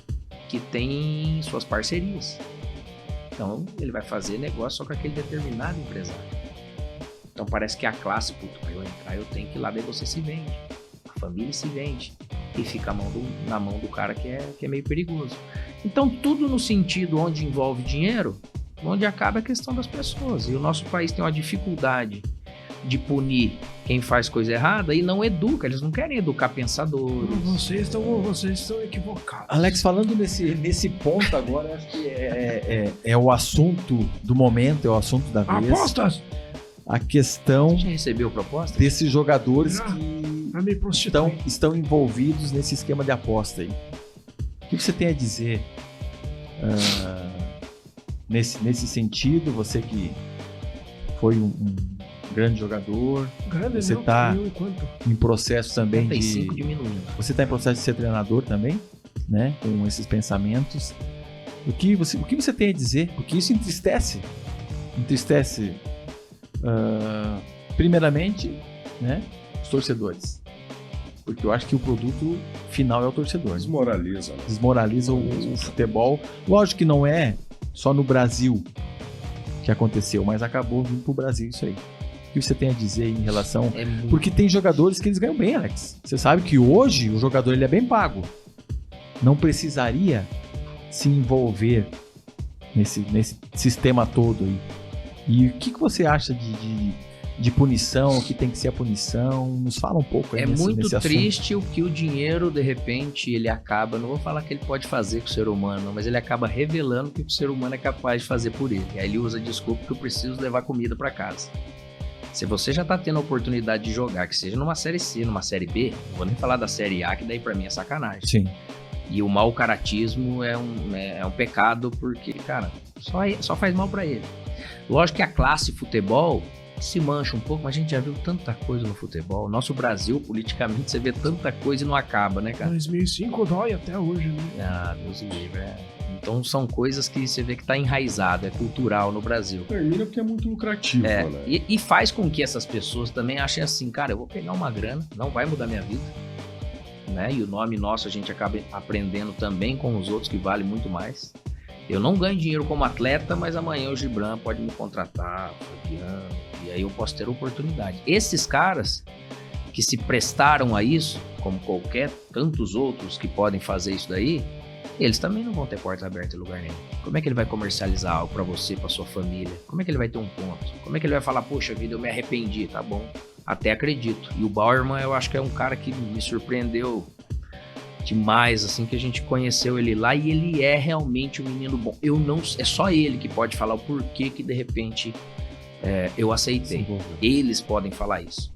que tem suas parcerias. Então, ele vai fazer negócio só com aquele determinado empresário. Então, parece que a classe, para eu entrar, eu tenho que ir lá, daí você se vende. A família se vende. E fica na mão do cara que é meio perigoso. Então, tudo no sentido onde envolve dinheiro, onde acaba a questão das pessoas. E o nosso país tem uma dificuldade de punir quem faz coisa errada e não educa. Eles não querem educar pensadores. Vocês estão equivocados. Alex, falando nesse ponto agora, acho que é o assunto do momento, é o assunto da vez. Apostas! A questão Você já recebeu proposta? desses jogadores Já. que Me prostitui. estão envolvidos nesse esquema de aposta aí. O que você tem a dizer nesse sentido? Você que foi um grande jogador, Grande você não, tá eu enquanto. em processo também 35 diminuindo. Você está em processo de ser treinador também, né? Com esses pensamentos. O que você tem a dizer? Porque isso entristece. Primeiramente, né? Os torcedores. Porque eu acho que o produto final é o torcedor. Desmoraliza, né? Desmoraliza o futebol. Lógico que não é só no Brasil que aconteceu, mas acabou vindo pro Brasil isso aí. O que você tem a dizer em relação... Porque tem jogadores que eles ganham bem, Alex. Você sabe que hoje o jogador ele é bem pago. Não precisaria se envolver nesse sistema todo aí. E o que você acha de punição, o que tem que ser a punição? Nos fala um pouco aí nesse assunto. Triste o que o dinheiro, de repente, ele acaba, não vou falar que ele pode fazer com o ser humano, mas ele acaba revelando o que o ser humano é capaz de fazer por ele. Aí ele usa a desculpa que eu preciso levar comida para casa. Se você já tá tendo a oportunidade de jogar, que seja numa Série C, numa Série B, não vou nem falar da Série A, que daí pra mim é sacanagem. Sim. E o mau caratismo é um pecado porque, cara, só faz mal pra ele. Lógico que a classe futebol se mancha um pouco, mas a gente já viu tanta coisa no futebol. Nosso Brasil, politicamente, você vê tanta coisa e não acaba, né, cara? 2005 dói até hoje, né? Ah, Deus livre, Então são coisas que você vê que tá enraizado, é cultural no Brasil. Termina porque é muito lucrativo, né? E faz com que essas pessoas também achem assim, cara, eu vou pegar uma grana, não vai mudar minha vida, né? E o nome nosso a gente acaba aprendendo também com os outros, que vale muito mais. Eu não ganho dinheiro como atleta, mas amanhã o Gibran pode me contratar, o Fabiano, e aí eu posso ter oportunidade. Esses caras que se prestaram a isso, como tantos outros que podem fazer isso daí, eles também não vão ter porta aberta em lugar nenhum. Como é que ele vai comercializar algo pra você, pra sua família? Como é que ele vai ter um ponto? Como é que ele vai falar, poxa vida, eu me arrependi, tá bom? Até acredito. E o Bauerman, eu acho que é um cara que me surpreendeu demais, assim, que a gente conheceu ele lá e ele é realmente um menino bom. É só ele que pode falar o porquê que de repente eu aceitei. Eles podem falar isso.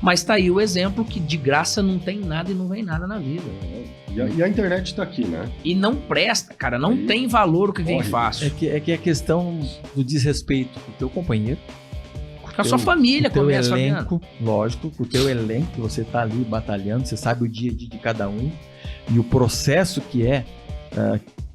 Mas tá aí o exemplo que de graça não tem nada e não vem nada na vida. E a internet tá aqui, né? E não presta, cara, não aí, tem valor o que vem fácil. É que a questão do desrespeito com o teu companheiro, com a sua família, com o teu começa, elenco, lógico, com o teu elenco, que você tá ali batalhando, você sabe o dia a dia de cada um e o processo que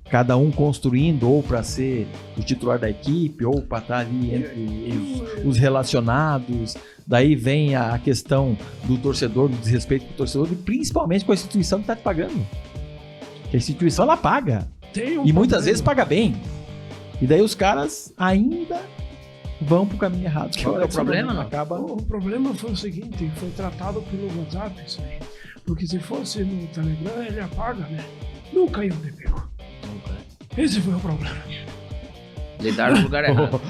cada um construindo ou para ser o titular da equipe ou para estar ali entre os relacionados. Daí vem a questão do torcedor, do desrespeito com o torcedor e principalmente com a instituição que está te pagando. Que a instituição ela paga e muitas vezes paga bem. E daí os caras ainda vão pro caminho errado. Qual é o problema? Não? O problema foi o seguinte, foi tratado pelo WhatsApp isso aí. Porque se fosse no Telegram, ele apaga, né? Nunca iam ter pego. Esse foi o problema. Lidar no lugar errado.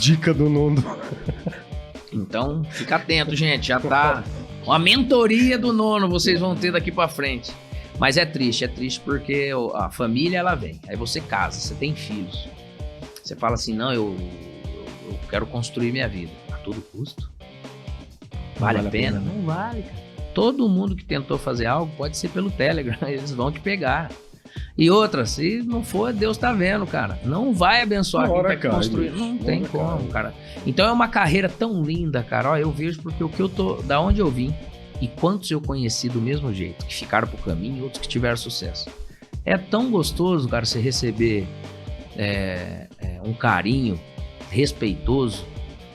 Dica do Nuno. Então, fica atento, gente. Já tá uma mentoria do Nono, vocês vão ter daqui pra frente. Mas é triste porque a família, ela vem. Aí você casa, você tem filhos. Você fala assim, não, eu eu quero construir minha vida. A todo custo. Vale a pena? Não vale, cara. Todo mundo que tentou fazer algo pode ser pelo Telegram, eles vão te pegar. E outra, se não for, Deus tá vendo, cara. Não vai abençoar quem tá construindo. Não tem como, cara. Então é uma carreira tão linda, cara. Ó, eu vejo porque o que eu tô, da onde eu vim e quantos eu conheci do mesmo jeito, que ficaram pro caminho e outros que tiveram sucesso. É tão gostoso, cara, você receber um carinho respeitoso.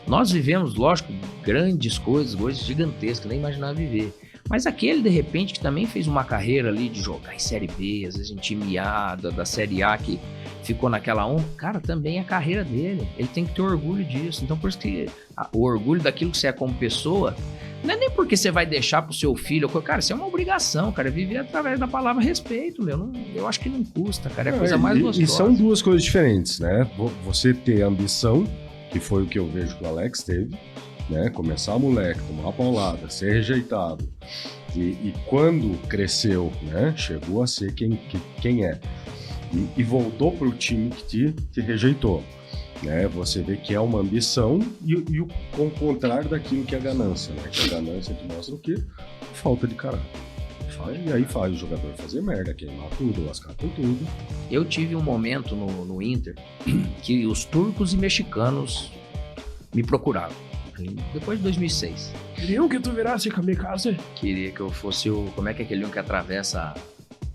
Nós vivemos, lógico, grandes coisas gigantescas, nem imaginava viver. Mas aquele, de repente, que também fez uma carreira ali de jogar em Série B, às vezes em time A, da Série A, que ficou naquela onda, cara, também é a carreira dele. Ele tem que ter orgulho disso. Então, por isso que o orgulho daquilo que você é como pessoa, não é nem porque você vai deixar pro seu filho, cara, isso é uma obrigação, cara, viver através da palavra respeito, eu acho que não custa, cara, é a coisa mais gostosa. E são duas coisas diferentes, né? Você ter ambição, que foi o que eu vejo que o Alex teve, né? Começar moleque, tomar uma paulada, ser rejeitado. E quando cresceu, né? Chegou a ser quem é. E voltou pro time que te rejeitou. Né? Você vê que é uma ambição e o contrário daquilo que é a ganância. Né? Que a ganância te mostra o quê? Falta de caráter. E aí faz o jogador fazer merda, queimar tudo, lascar com tudo. Eu tive um momento no Inter que os turcos e mexicanos me procuravam. Depois de 2006. Queriam que tu virasse kamikaze? Queria que eu fosse o... Como é que é aquele um que atravessa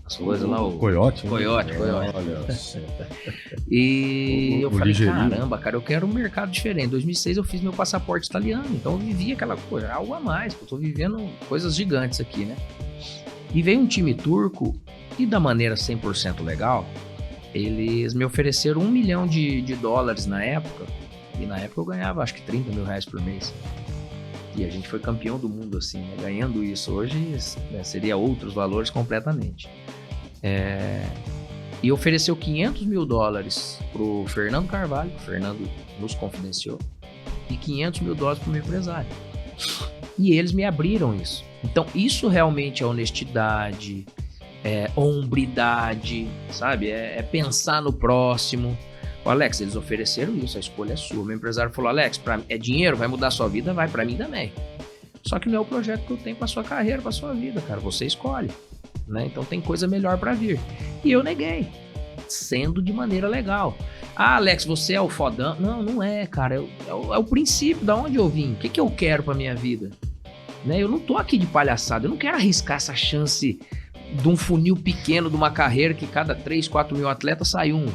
as coisas lá? O Coiote? Coiote. Olha só. E eu falei, ligeirinho. caramba, cara, eu quero um mercado diferente. Em 2006 eu fiz meu passaporte italiano, então eu vivi aquela coisa, algo a mais, eu tô vivendo coisas gigantes aqui, né? E veio um time turco e da maneira 100% legal, eles me ofereceram $1 milhão na época. E na época eu ganhava acho que R$30 mil por mês. E a gente foi campeão do mundo assim, né? Ganhando isso. Hoje seria outros valores completamente. E ofereceu $500 mil pro Fernando Carvalho, o Fernando nos confidenciou, e $500 mil pro meu empresário. E eles me abriram isso. Então isso realmente é honestidade, é hombridade, sabe? É pensar no próximo. Alex, eles ofereceram isso, a escolha é sua. Meu empresário falou, Alex, é dinheiro, vai mudar a sua vida? Vai, pra mim também. Só que não é o projeto que eu tenho pra sua carreira, pra sua vida, cara. Você escolhe, né? Então tem coisa melhor pra vir. E eu neguei, sendo de maneira legal. Ah, Alex, você é o fodão? Não, não é, cara. É o princípio, da onde eu vim. O que eu quero pra minha vida? Né? Eu não tô aqui de palhaçada, eu não quero arriscar essa chance de um funil pequeno de uma carreira que cada 3, 4 mil atletas sai um.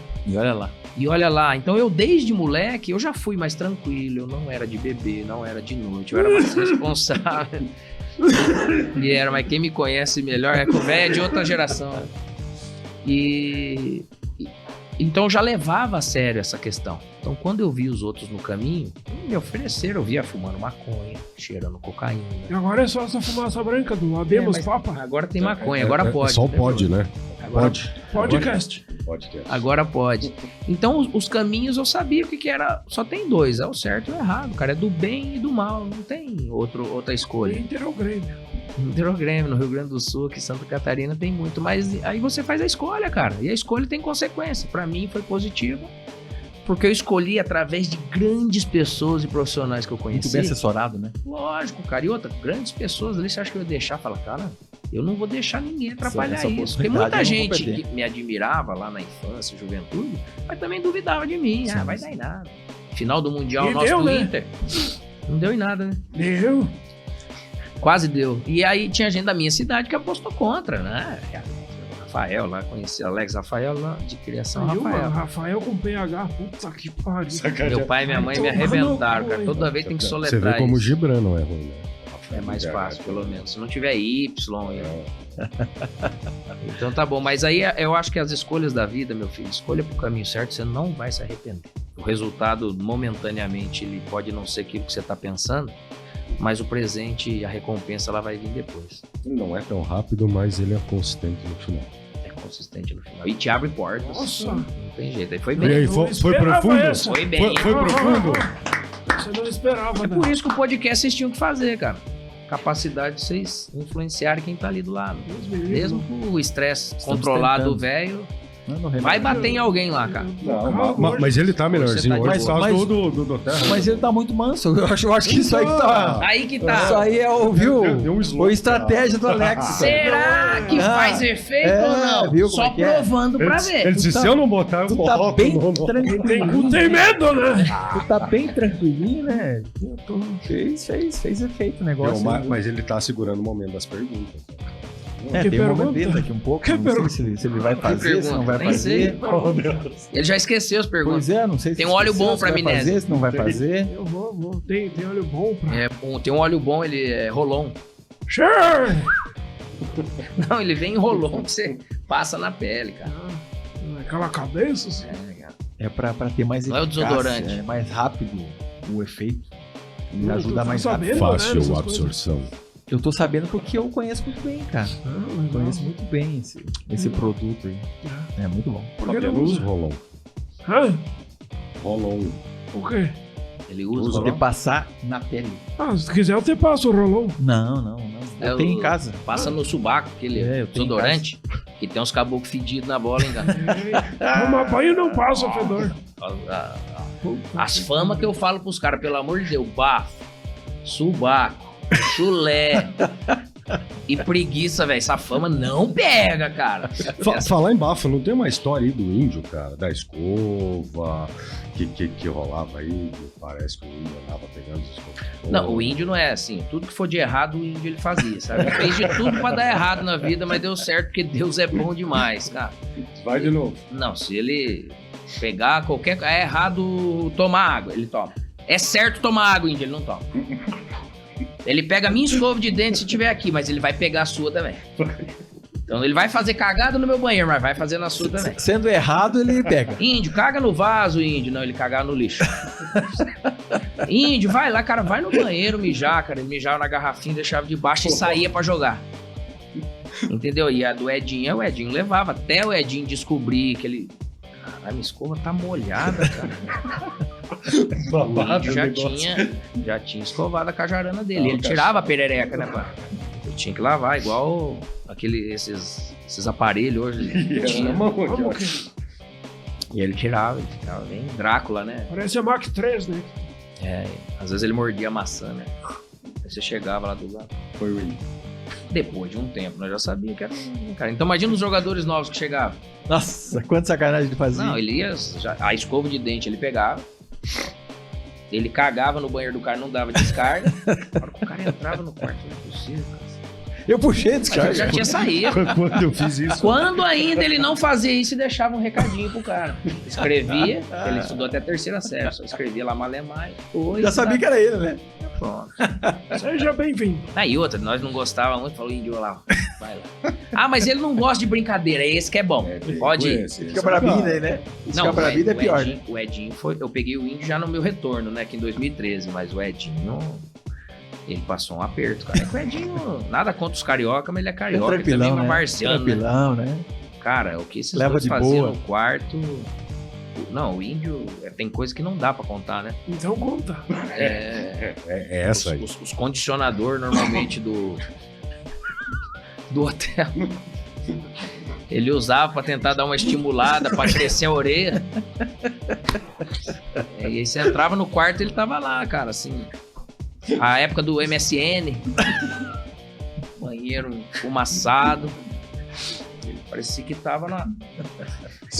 E olha lá, então eu desde moleque, eu já fui mais tranquilo, eu não era de beber, não era de noite, eu era mais responsável. Mas quem me conhece melhor é que o velho é de outra geração. Então eu já levava a sério essa questão. Então quando eu vi os outros no caminho, me ofereceram, eu via fumando maconha, cheirando cocaína. E agora é só essa fumaça branca do Abemos Papa. Agora tem maconha, agora pode. Só pode, né? Pode. Podcast. Agora pode. Então os caminhos eu sabia o que era. Só tem dois, é o certo e o errado, cara. É do bem e do mal, não tem outra escolha. Inter ou Grêmio? Inter ou Grêmio, no Rio Grande do Sul, aqui em Santa Catarina tem muito. Mas aí você faz a escolha, cara. E a escolha tem consequência. Pra mim foi positiva. Porque eu escolhi através de grandes pessoas e profissionais que eu conheci. Muito bem assessorado, né? Lógico, cara. E outra, grandes pessoas ali, você acha que eu ia deixar? Fala, cara, eu não vou deixar ninguém atrapalhar isso. Porque muita gente que me admirava lá na infância, juventude, mas também duvidava de mim. Sim, vai dar em nada. Final do Mundial E nosso deu, do né? Inter. Não deu em nada, né? Deu. Quase deu. E aí tinha gente da minha cidade que apostou contra, né? Rafael lá, conheci Alex Rafael lá, de criação Rafael. Rafael com PH, puta que pariu. Meu pai e minha mãe me arrebentaram, cara. Toda vez tem que soletrar Você vê como o isso. Gibran não é ruim, né? É mais fácil, pelo menos. Se não tiver Y, então tá bom. Mas aí eu acho que as escolhas da vida, meu filho, escolha pro caminho certo, você não vai se arrepender. O resultado, momentaneamente, ele pode não ser aquilo que você tá pensando, mas o presente e a recompensa, ela vai vir depois. Ele não é tão rápido, mas ele é consistente no final. É consistente no final. E te abre portas. Nossa. Não tem jeito. Aí foi E bem. aí, foi profundo? essa. Foi bem. Foi profundo? Você não esperava, É né? por isso que o podcast vocês tinham que fazer, cara. Capacidade de vocês influenciarem quem tá ali do lado. Deus me livre. Mesmo com o estresse controlado do velho, Vai bater em alguém lá, cara. Não, mas ele tá melhorzinho tá hoje por causa do Terra. Mas ele tá muito manso. Eu acho que isso aí que tá. Aí que tá. Isso aí é o, viu? Deu um slow, Foi estratégia do Alex. Será que faz efeito ou não? Viu Só como é que é? provando pra ver. Ele disse, se eu não botar, eu Tu tá coloco. bem Não. tranquilinho. Não tem medo, né? Tu tá bem tranquilinho, né? Fez efeito o negócio. Mas ele tá segurando o momento das perguntas. É, Que tem um momento pergunta? dele daqui um pouco. Que Não sei se ele vai fazer, se não vai Nem fazer. sei. Ele já esqueceu as perguntas. Pois é, não sei se Tem um óleo esqueceu, bom se pra vai amnésia. fazer, se não vai fazer. Eu vou. Tem óleo bom pra... Tem um óleo bom, ele é Rolon. Sure! Não, ele vem em Rolon que você passa na pele, cara. Aquela cabeça, assim. É pra ter mais Não é o eficácia, desodorante. é mais rápido o efeito. Ele Tu ajuda tá mais sabendo, rápido. né, Fácil essas absorção. Eu tô sabendo porque eu conheço muito bem, cara. Legal. Conheço muito bem esse produto aí. É muito bom. Por que não Fabiano usa? Rolon. Hã? Rolon. O quê? Ele usa Uso o de Rolon. passar na pele. Ah, se quiser eu te passo o rolão. Não. Eu tenho em casa. Passa no subaco, aquele Eu tenho em desodorante, que tem uns caboclos fedidos na bola, hein, cara. Toma banho e não passa o fedor. As famas que eu falo pros caras, pelo amor de Deus, bafo, subaco, chulé e preguiça, velho. Essa fama não pega, cara. Falar em bafo, não tem uma história aí do índio, cara? Da escova, que rolava aí, que parece que o índio andava pegando as escovas. Não, o índio não é assim. Tudo que for de errado, o índio ele fazia, sabe? Ele fez de tudo pra dar errado na vida, mas deu certo porque Deus é bom demais, cara. Vai de novo. Não, se ele pegar qualquer... É errado tomar água, ele toma. É certo tomar água, índio, ele não toma. Ele pega a minha escova de dente se tiver aqui, mas ele vai pegar a sua também. Então ele vai fazer cagada no meu banheiro, mas vai fazer na sua também. Sendo errado, ele pega. Índio, caga no vaso, índio. Não, ele cagar no lixo. Índio, vai lá, cara, vai no banheiro mijar, cara. Ele mijava na garrafinha, deixava de baixo e saía pra jogar. Entendeu? E a do Edinho, o Edinho levava. Até o Edinho descobrir que ele... Caralho, minha escova tá molhada, cara. O índio já tinha escovado a cajarana dele. Ele tirava a perereca, né, pá? Ele tinha que lavar, igual esses aparelhos hoje. E ele tirava bem Drácula, né? Parece a Mach 3, né? É, às vezes ele mordia a maçã, né? Aí você chegava lá do lado. Foi o índio. Depois de um tempo, nós já sabíamos que era um cara. Então imagina os jogadores novos que chegavam. Nossa, quanta sacanagem ele fazia. Não, ele ia... A escova de dente ele pegava. Ele cagava no banheiro do cara, não dava descarga. Na hora que o cara entrava no quarto, não é possível, cara. Eu puxei a Mas descarga. eu já tinha saído. Quando eu fiz isso. Quando ainda ele não fazia isso e deixava um recadinho pro cara. Escrevia, ele estudou até a 3ª série, só escrevia lá Malemai. Já sabia que era ele, né? Pronto. Seja bem-vindo. Aí outra, nós não gostávamos muito, falou índio lá, vai lá. Ah, mas ele não gosta de brincadeira, é esse que é bom. Pode ir. Fica pra vida aí, né? Fica pra vida é pior. O Edinho foi, eu peguei o índio já no meu retorno, né, aqui em 2013, mas o Edinho... Ele passou um aperto, cara. É que o Edinho, nada contra os carioca, mas ele é carioca. Tranquilão, também é né? marciano, Tranquilão, né? Cara, o que esses Leva dois de faziam boa. no quarto... Não, o índio tem coisa que não dá pra contar, né? Então conta. É essa aí. Os condicionador normalmente do hotel. Ele usava pra tentar dar uma estimulada, pra crescer a orelha. E aí você entrava no quarto e ele tava lá, cara, assim. A época do MSN. Banheiro fumaçado. Ele parecia que tava lá.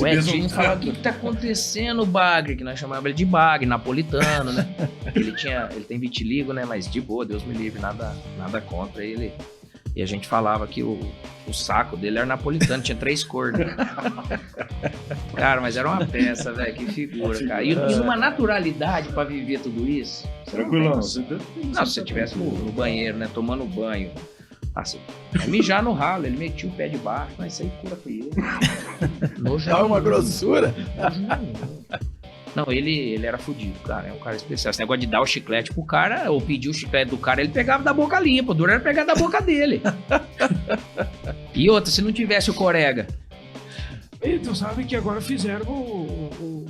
O Edinho falava, o que tá acontecendo, Bagre? Que nós chamávamos ele de Bagre, napolitano, né? Ele tem vitiligo, né? Mas de boa, Deus me livre, nada contra ele. E a gente falava que o saco dele era napolitano, tinha 3 cores. Né? Cara, mas era uma peça, velho, que figura, cara. E uma naturalidade pra viver tudo isso. Tranquilão. Não, se você estivesse no banheiro, né, tomando banho, assim, mijar no ralo, ele metia o pé de baixo, mas isso aí cura com ele. Dá uma grossura. Não, ele era fudido, cara. É um cara especial. Esse negócio de dar o chiclete pro cara, ou pedir o chiclete do cara, ele pegava da boca limpa. O duro era pegar da boca dele. E outra, se não tivesse o Corega. E tu sabe que agora fizeram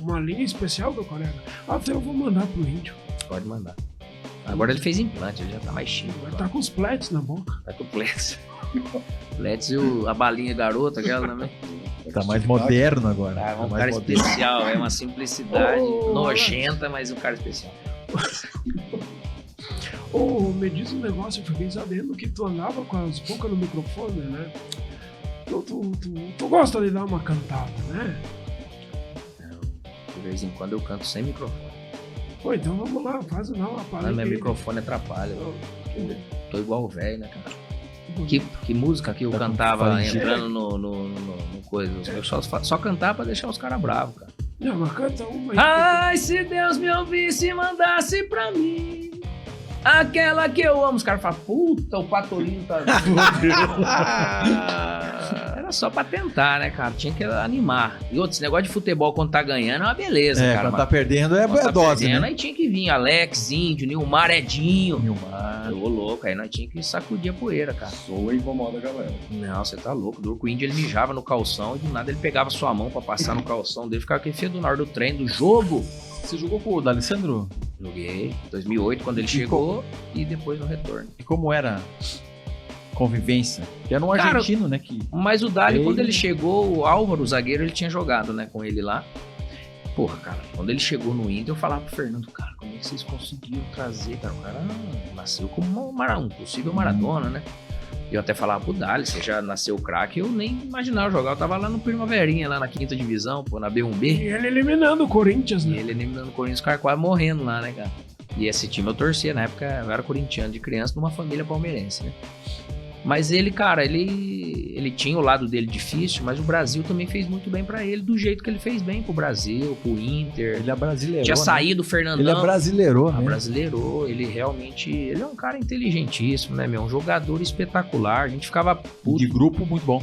uma linha especial do Corega. Até eu vou mandar pro índio. Pode mandar. Agora ele fez implante, ele já tá mais chique. Vai estar com os pletes na boca. Tá com o Plets. Plets e a balinha garota, aquela também. Tá mais moderno agora. Tá, um mais cara moderno. especial, é uma simplicidade Oh, nojenta, mas um cara especial. Me diz um negócio, eu fiquei sabendo que tu andava com as bocas no microfone, né? Tu gosta de dar uma cantada, né? De vez em quando eu canto sem microfone. Pô, então vamos lá, faz uma Mas palha. meu microfone atrapalha. Tô igual o velho, né, cara? Que música que eu Tá com cantava faringe. entrando no coisa? Eu só cantava pra deixar os caras bravos, cara. Não, mas canta uma aí. Ai, se Deus me ouvisse e mandasse pra mim aquela que eu amo. Os caras falam, puta, o Patorino tá... Era só pra tentar, né, cara? Tinha que animar. E outro, esse negócio de futebol quando tá ganhando é uma beleza, cara. Quando tá perdendo é Quando tá dose, perdendo, né? aí tinha que vir Alex, Índio, Nilmar, Edinho. Nilmar. Ô, louco, aí nós tinha que sacudir a poeira, cara. Soa e incomoda a galera. Não, você tá louco. O Índio, ele mijava no calção e do nada ele pegava sua mão pra passar no calção dele. Ficava aquele fio na hora do treino, do jogo. Você jogou com o D'Alessandro? Joguei 2008, quando ele chegou, e depois no retorno. E como era a convivência? Que era um Cara, argentino, né? Que... Mas o Dali, Ele- quando ele chegou, o Álvaro, o zagueiro, ele tinha jogado, né, com ele lá. Porra, cara, quando ele chegou no Inter, eu falava pro Fernando, cara, como é que vocês conseguiram trazer, cara? O cara nasceu como um possível Maradona, né? E eu até falava pro Dali, você já nasceu craque, eu nem imaginava jogar. Eu tava lá no Primaverinha, lá na 5ª divisão, pô, na B1B. E ele eliminando o Corinthians, E né? ele eliminando o Corinthians, o cara quase morrendo lá, né, cara? E esse time eu torcia, na época eu era corintiano de criança, numa família palmeirense, né? Mas ele, cara, ele tinha o lado dele difícil, mas o Brasil também fez muito bem pra ele, do jeito que ele fez bem pro Brasil, pro Inter. Ele é brasileiro. Tinha saído o Fernandão. Ele é brasileiro, né? Brasileirou, ele realmente... Ele é um cara inteligentíssimo, né, meu? Um jogador espetacular. A gente ficava puto. De grupo, muito bom.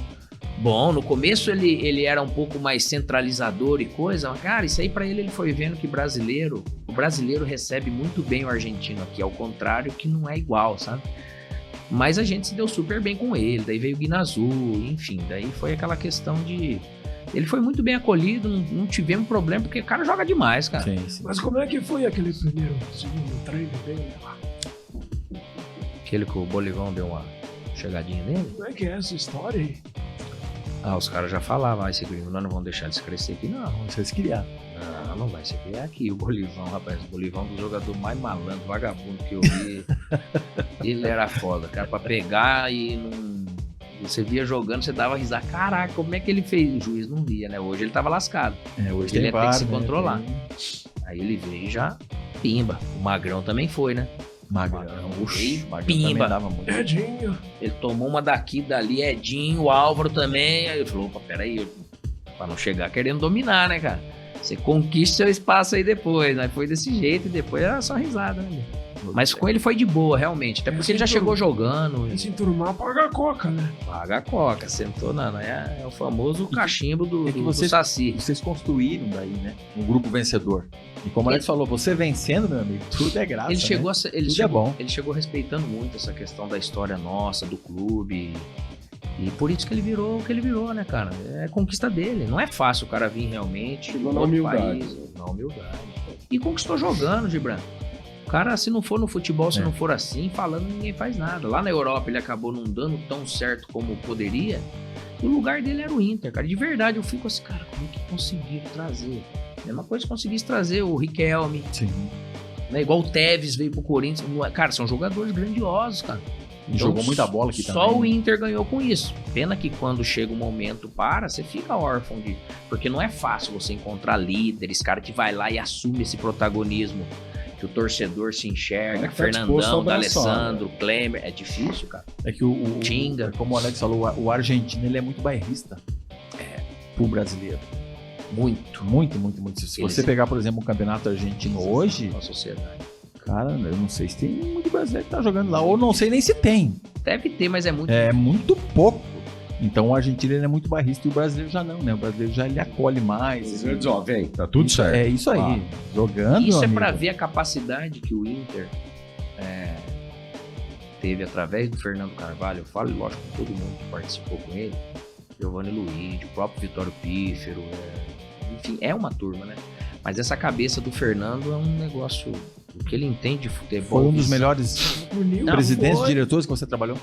Bom, no começo ele era um pouco mais centralizador e coisa, mas, cara, isso aí pra ele foi vendo que o brasileiro recebe muito bem o argentino aqui, ao contrário que não é igual, sabe? Mas a gente se deu super bem com ele, daí veio o Guinazu, enfim, daí foi aquela questão de... Ele foi muito bem acolhido, não tivemos problema, porque o cara joga demais, cara. Sim, sim. Mas como é que foi aquele segundo treino dele lá? Aquele que o Bolivão deu uma chegadinha nele. Como é que é essa história aí? Ah, os caras já falavam, esse gringo, nós não vamos deixar eles crescer aqui, não. Vocês criaram. Não vai se criar aqui. O Bolivão, rapaz, o Bolivão é um dos jogadores mais malandro, vagabundo que eu vi. Ele era foda, cara, pra pegar e não... Você via jogando, você dava risada. Caraca, como é que ele fez? O juiz não via, né? Hoje ele tava lascado. Hoje Ele tem ia ter que VAR, se né? controlar. Tem Aí ele veio e já pimba. O Magrão também foi, né? Magrão. Oxi, Magrão pimba. também dava muito. Edinho. Ele tomou uma daqui, dali, Edinho, o Álvaro também. Aí ele falou, opa, peraí, pra não chegar querendo dominar, né, cara? Você conquista seu espaço aí depois, né? Foi desse jeito e depois era só risada, né? Mas com ele foi de boa, realmente. Até porque ele já chegou jogando. E se enturmar, paga a coca, né? Paga a coca, sentou é o famoso cachimbo do, E que do vocês- Saci. Vocês construíram daí, né? Um grupo vencedor. E como o Alex falou, você vencendo, meu amigo, tudo é graça. Ele chegou, né? ele Tudo chegou, é bom. ele chegou respeitando muito essa questão da história nossa, do clube. E por isso que ele virou o que ele virou, né, cara? É conquista dele. Não é fácil o cara vir realmente. Chegou em na outro humildade. país, na humildade. E conquistou jogando, Gibran. O cara, se não for no futebol, se não for assim, falando, ninguém faz nada. Lá na Europa ele acabou não dando tão certo como poderia. E o lugar dele era o Inter, cara. De verdade, eu fico assim, cara, como é que conseguiram trazer? Mesma coisa que conseguisse trazer o Riquelme, Sim. né? Igual o Tevez veio pro Corinthians. Cara, são jogadores grandiosos, cara. E jogou muita bola aqui Só também. o Inter ganhou com isso. Pena que quando chega um momento você fica órfão de... Porque não é fácil você encontrar líderes, cara que vai lá e assume esse protagonismo, que o torcedor se enxerga, É que tá disposto a Fernandão, abraçar, D'Alessandro, Klemer, é difícil, cara. É que o Tinga. como o Alex falou, o argentino ele é muito bairrista. Pro brasileiro. Muito. Muito, muito, muito. Se Eles- você pegar, por exemplo, o campeonato argentino hoje, Na sociedade. cara, eu não sei se tem muito brasileiro que tá jogando lá. Ou não sei nem se tem. Deve ter, mas é muito... É muito pouco. Então o argentino ele é muito bairrista e o brasileiro já não, né? O brasileiro já ele acolhe mais. Eles dizem, ó, vem, tá tudo Isso- certo. É isso aí. Ah. Jogando, Isso é amigo. pra ver a capacidade que o Inter teve através do Fernando Carvalho. Eu falo, lógico, com todo mundo que participou com ele. Giovanni Luiz, o próprio Vitório Pífero. Enfim, é uma turma, né? Mas essa cabeça do Fernando é um negócio O que ele entende de futebol. Foi um dos melhores Bonito. presidentes, foi. diretores que você trabalhou?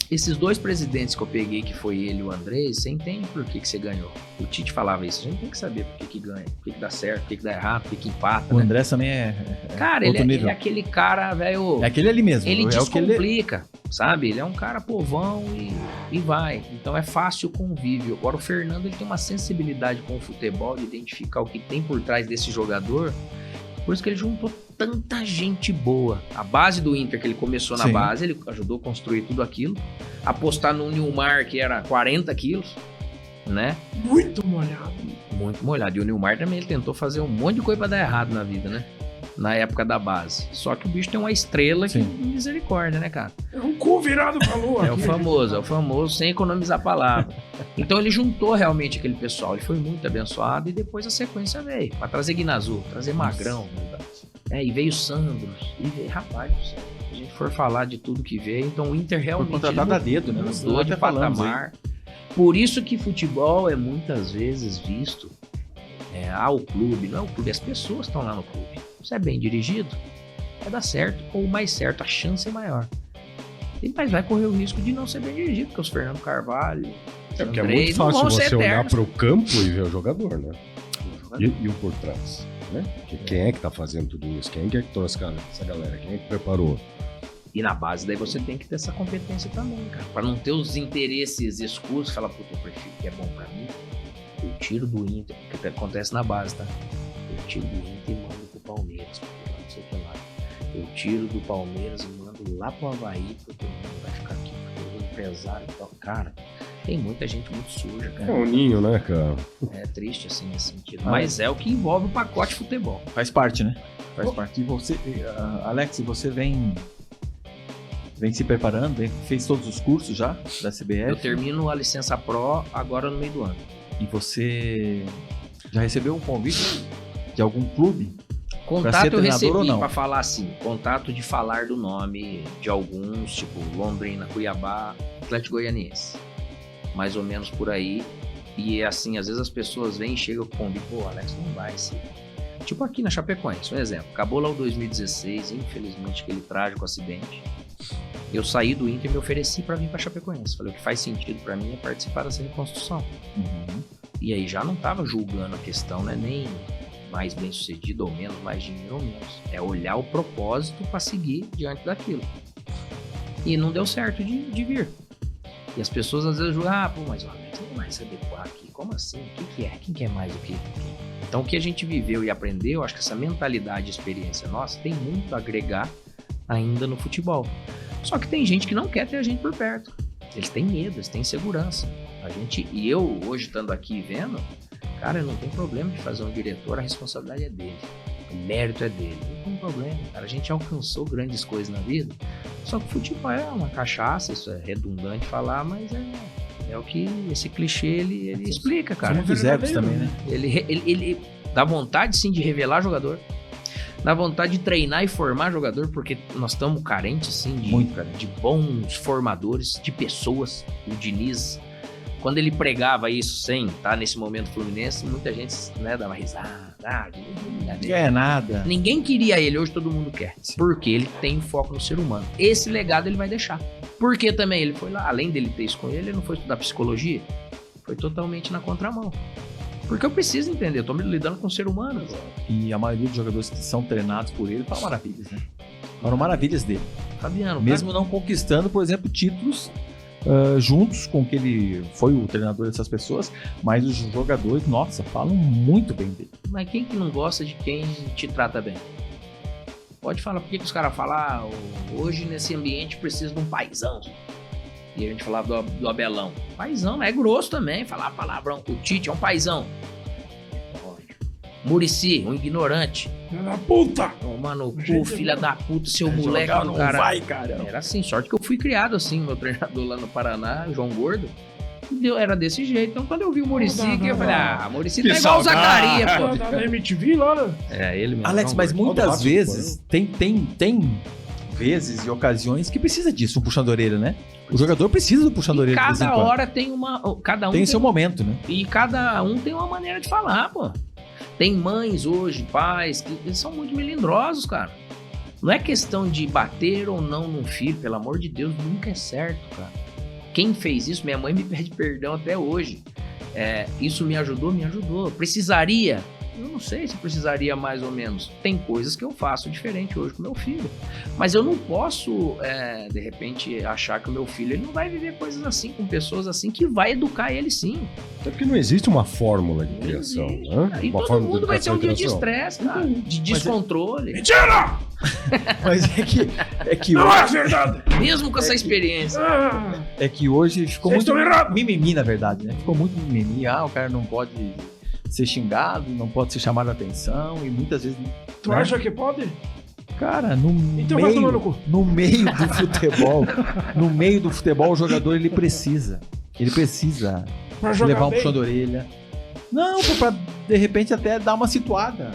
Esses 2 presidentes que eu peguei, que foi ele e o Andrés, você entende por que você ganhou. O Tite falava isso, a gente tem que saber por que ganha, por que dá certo, por que dá errado, por que empata, O né? André também é Cara, outro ele nível. é aquele cara, velho... É aquele ali mesmo. Ele é o que ele... descomplica, sabe? Ele é um cara povão e vai. Então é fácil o convívio. Agora o Fernando, ele tem uma sensibilidade com o futebol, de identificar o que tem por trás desse jogador. Por isso que ele juntou tanta gente boa. A base do Inter, que ele começou na Sim. base, ele ajudou a construir tudo aquilo. Apostar no Nilmar, que era 40 quilos, né? Muito molhado. Muito molhado. E o Nilmar também, ele tentou fazer um monte de coisa pra dar errado na vida, né? Na época da base. Só que o bicho tem uma estrela que misericórdia, né, cara? É um cu virado pra lua. É o famoso sem economizar a palavra. Então ele juntou realmente aquele pessoal, ele foi muito abençoado e depois a sequência veio. Pra trazer Guinazu, trazer Magrão. E veio Sandros, e veio, rapaz, se a gente for falar de tudo que veio, então o Inter Foi realmente contratado a dedo, né? Nós mudou de até falamos patamar. Por isso que futebol é muitas vezes visto, o clube, não é o clube, as pessoas estão lá no clube. Se é bem dirigido, vai dar certo, ou mais certo, a chance é maior. Mas vai correr o risco de não ser bem dirigido, porque os Fernando Carvalho, Porque é Andrei, muito não fácil vão ser você olhar eternos. para o campo e ver o jogador, né? E o por trás, né? Quem é que tá fazendo tudo isso? Quem é que trouxe essa galera? Quem é que preparou? E na base daí você tem que ter essa competência também, cara. Pra não ter os interesses escusos, falar, puta, eu prefiro que é bom pra mim, eu tiro do Inter, porque acontece na base, tá? Eu tiro do Inter e mando pro Palmeiras, porque lá não sei o que lá. Eu tiro do Palmeiras e mando lá pro Avaí, porque não vai ficar aqui, porque eu sou empresário e tal. Cara, tem muita gente muito suja, cara. É um ninho, né, cara? É triste, assim, nesse sentido. Mas é o que envolve o pacote futebol. Faz parte, né? Faz parte. E você, Alex, você vem se preparando, fez todos os cursos já da CBF? Eu termino a licença Pro agora no meio do ano. E você já recebeu um convite de algum clube? Contato eu treinador ou recebi não? pra falar assim, contato de falar do nome de alguns, tipo Londrina, Cuiabá, Atlético Goianiense. Mais ou menos por aí. E assim, às vezes as pessoas vêm e chegam com o convite, pô, Alex, não vai ser. Tipo aqui na Chapecoense, um exemplo. Acabou lá o 2016, infelizmente aquele trágico acidente. Eu saí do Inter e me ofereci pra vir pra Chapecoense. Falei, o que faz sentido pra mim é participar dessa reconstrução. E aí já não tava julgando a questão, né? Nem mais bem sucedido ou menos, mais dinheiro ou menos. É olhar o propósito pra seguir diante daquilo. E não deu certo de vir. E as pessoas às vezes julgam, pô, mas o Alex não vai se adequar aqui. Como assim? O que é? Quem quer mais do que quem? Então o que a gente viveu e aprendeu, acho que essa mentalidade e experiência nossa tem muito a agregar ainda no futebol. Só que tem gente que não quer ter a gente por perto. Eles têm medo, eles têm insegurança. E eu, hoje, estando aqui vendo, cara, não tem problema de fazer um diretor, a responsabilidade é dele. O mérito é dele. Não tem problema, cara. A gente alcançou grandes coisas na vida. Só que o futebol é uma cachaça, isso é redundante falar, mas é o que esse clichê ele explica, cara. São muitos egos também, né? Ele dá vontade, sim, de revelar jogador. Dá vontade de treinar e formar jogador, porque nós estamos carentes, sim, de bons formadores, de pessoas. O Diniz, quando ele pregava isso sem estar nesse momento Fluminense, muita gente, né, dava risada. Não é nada. Ninguém queria ele, hoje todo mundo quer. Sim. Porque ele tem foco no ser humano. Esse legado ele vai deixar. Porque também ele foi lá, além dele ter isso com ele não foi estudar psicologia. Foi totalmente na contramão. Porque eu preciso entender, eu tô me lidando com o ser humano. E a maioria dos jogadores que são treinados por ele falam maravilhas, né? Falam maravilhas dele. Fabiano, mesmo não conquistando, por exemplo, títulos juntos com que ele foi o treinador dessas pessoas, mas os jogadores, nossa, falam muito bem dele. Mas quem que não gosta de quem te trata bem? Pode falar, por que os caras falam, hoje nesse ambiente precisa de um paizão. E a gente falava do Abelão. Paizão, mas é grosso também, falar palavrão. O Tite é um paizão. Muricy, um ignorante. Filha da puta! Toma no cu, filha da puta, seu moleque do cara. Vai, cara. Era assim, sorte que eu fui criado assim, meu treinador lá no Paraná, João Gordo. Era desse jeito. Então quando eu vi o Muricy, eu falei, Muricy tá igual o Zacarias, pô. Tá na MTV lá, né? É, ele mesmo. Alex, mas muitas vezes tem vezes e ocasiões que precisa disso, um puxão de orelha, né? O jogador precisa do puxão de orelha. Cada hora tem uma... Cada um tem seu momento, né? E cada um tem uma maneira de falar, pô. Tem mães hoje, pais, que eles são muito melindrosos, cara. Não é questão de bater ou não num filho, pelo amor de Deus, nunca é certo, cara. Quem fez isso, minha mãe me pede perdão até hoje. Isso me ajudou? Me ajudou. Precisaria? Eu não sei se precisaria mais ou menos. Tem coisas que eu faço diferente hoje com meu filho. Mas eu não posso, de repente, achar que o meu filho ele não vai viver coisas assim, com pessoas assim, que vai educar ele sim. Até porque não existe uma fórmula de criação, né? E Uma todo forma de mundo vai ter um dia de educação e estresse, cara. De descontrole. Mentira! Mas é que Não hoje, é verdade! Mesmo com essa experiência. Ah, é que hoje ficou Vocês muito estão errados. mimimi, na verdade, né? Ficou muito mimimi. O cara não pode ser xingado, não pode ser chamado a atenção e muitas vezes... tu né? acha que pode? Cara, Então vai tomar no cu. no meio do futebol, o jogador ele precisa Pra jogar levar um bem? puxão de orelha. Não, pra de repente até dar uma situada.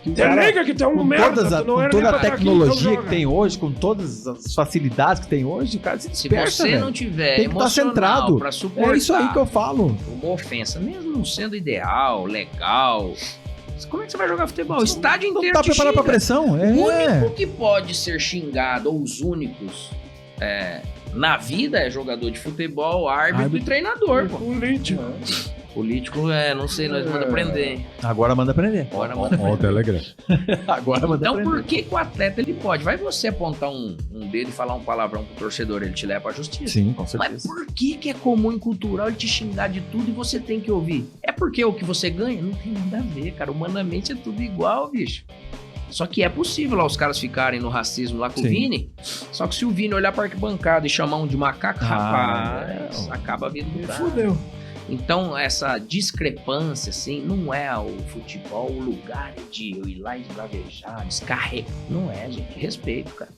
Que o Te liga que tem um com merda, todas tu não com era toda nem a pra tá aqui, tecnologia então que joga. tem hoje, com todas as facilidades que tem hoje, o cara se Se dispersa, você velho. não tiver Tem que estar emocional centrado. pra suportar É isso aí que eu falo. uma ofensa, mesmo não sendo ideal, legal, como é que você vai jogar futebol? O estádio Não inteiro tá te preparado pra xinga. pressão. O único que pode ser xingado, ou os únicos, na vida é jogador de futebol, árbitro e treinador, pô. Político. Político, não sei, nós manda prender. Agora manda prender. Agora manda Ó o Telegram. Agora manda Então prender. por que o atleta ele pode? Vai você apontar um dedo e falar um palavrão pro torcedor, ele te leva pra justiça. Sim, com Mas certeza. por que é comum e cultural ele te xingar de tudo e você tem que ouvir? É porque o que você ganha? Não tem nada a ver, cara. Humanamente é tudo igual, bicho. Só que é possível lá os caras ficarem no racismo lá com Sim. o Vini. Só que se o Vini olhar pra arquibancada e chamar um de macaco, rapaz, não. acaba a vida do Me cara. fudeu. Então, essa discrepância, assim, não é o futebol o lugar de eu ir lá esbravejar, descarregar. Não é, gente. Respeito, cara.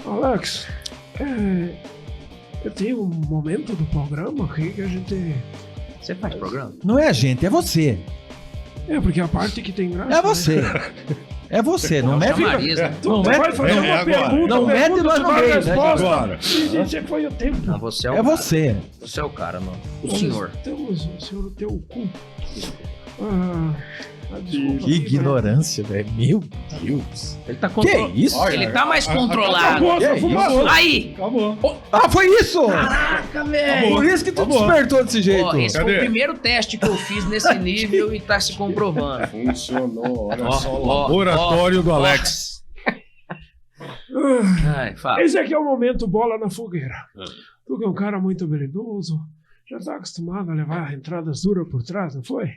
Alex, eu tenho um momento do programa aqui que a gente... Você faz programa? Não é a gente, é você. Porque a parte que tem graça... É você. É você, não É o mete. chamariz, né? Tu Não vai mete. fazer uma agora. pergunta, Não mete pergunta, nós tu no dá a meio, né? resposta. Agora. E você foi o tempo. Não, você é o É cara. você. Você é o cara, não. O Nós senhor. Temos o senhor teu cu. Desculpa. Que ignorância, velho. Meu Deus. Ele tá Que controlado. isso? Ele tá mais controlado. Acabou essa Que fumaça. Aí! Acabou. Ah, foi isso! Caraca, velho! Por isso que tu Acabou. despertou desse jeito. Ó, esse foi Cadê? o primeiro teste que eu fiz nesse nível e tá se comprovando. Funcionou. Olha Ó, só o ó, laboratório do ó. Alex. Ai, fala. Esse aqui é o momento bola na fogueira. Tu que é um cara muito habilidoso, já tá acostumado a levar entradas duras por trás, não foi?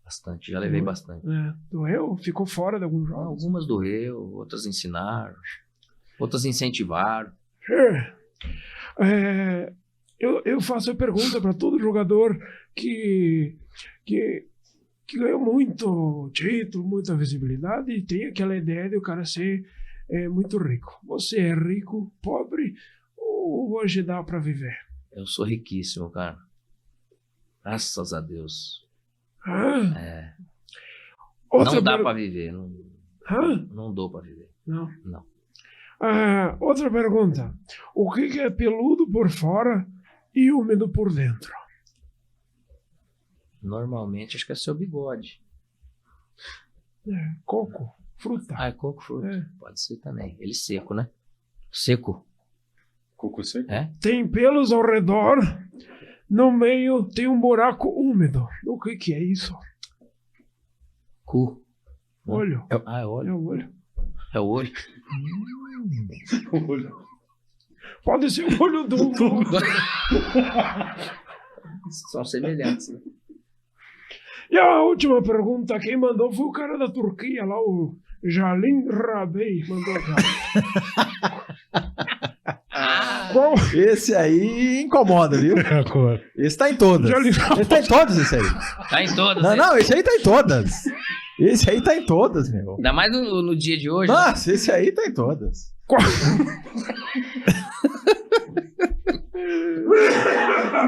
Bastante, já levei bastante. Doeu? Ficou fora de alguns jogos? Algumas doeu, outras ensinaram, outras incentivaram. Eu faço a pergunta para todo jogador que ganhou muito título, muita visibilidade e tem aquela ideia de o cara ser muito rico. Você é rico, pobre ou hoje dá para viver? Eu sou riquíssimo, cara. Graças a Deus. Outra Não dá per- pra viver. Hã? Não dou pra viver. Não. Não. Outra pergunta. O que é peludo por fora e úmido por dentro? Normalmente acho que é seu bigode. Coco, fruta. Ah, é coco fruto. É. Pode ser também. Ele seco, né? Seco. Coco seco? É? Tem pelos ao redor, no meio tem um buraco úmido. O que é isso? Cu. Olho. Ah, é É olho. o olho. É o olho. Pode ser o olho do... São semelhantes, né? E a última pergunta, quem mandou foi o cara da Turquia lá, o Jalim Rabei. Mandou Qual? Esse aí incomoda, viu? Esse tá em todas. Jalim Esse tá em todas, esse aí. Tá em todas. Não, né? não, esse aí tá em todas. Esse aí tá em todas, meu. Ainda mais no dia de hoje. Né? Nossa, esse aí tá em todas. Qual?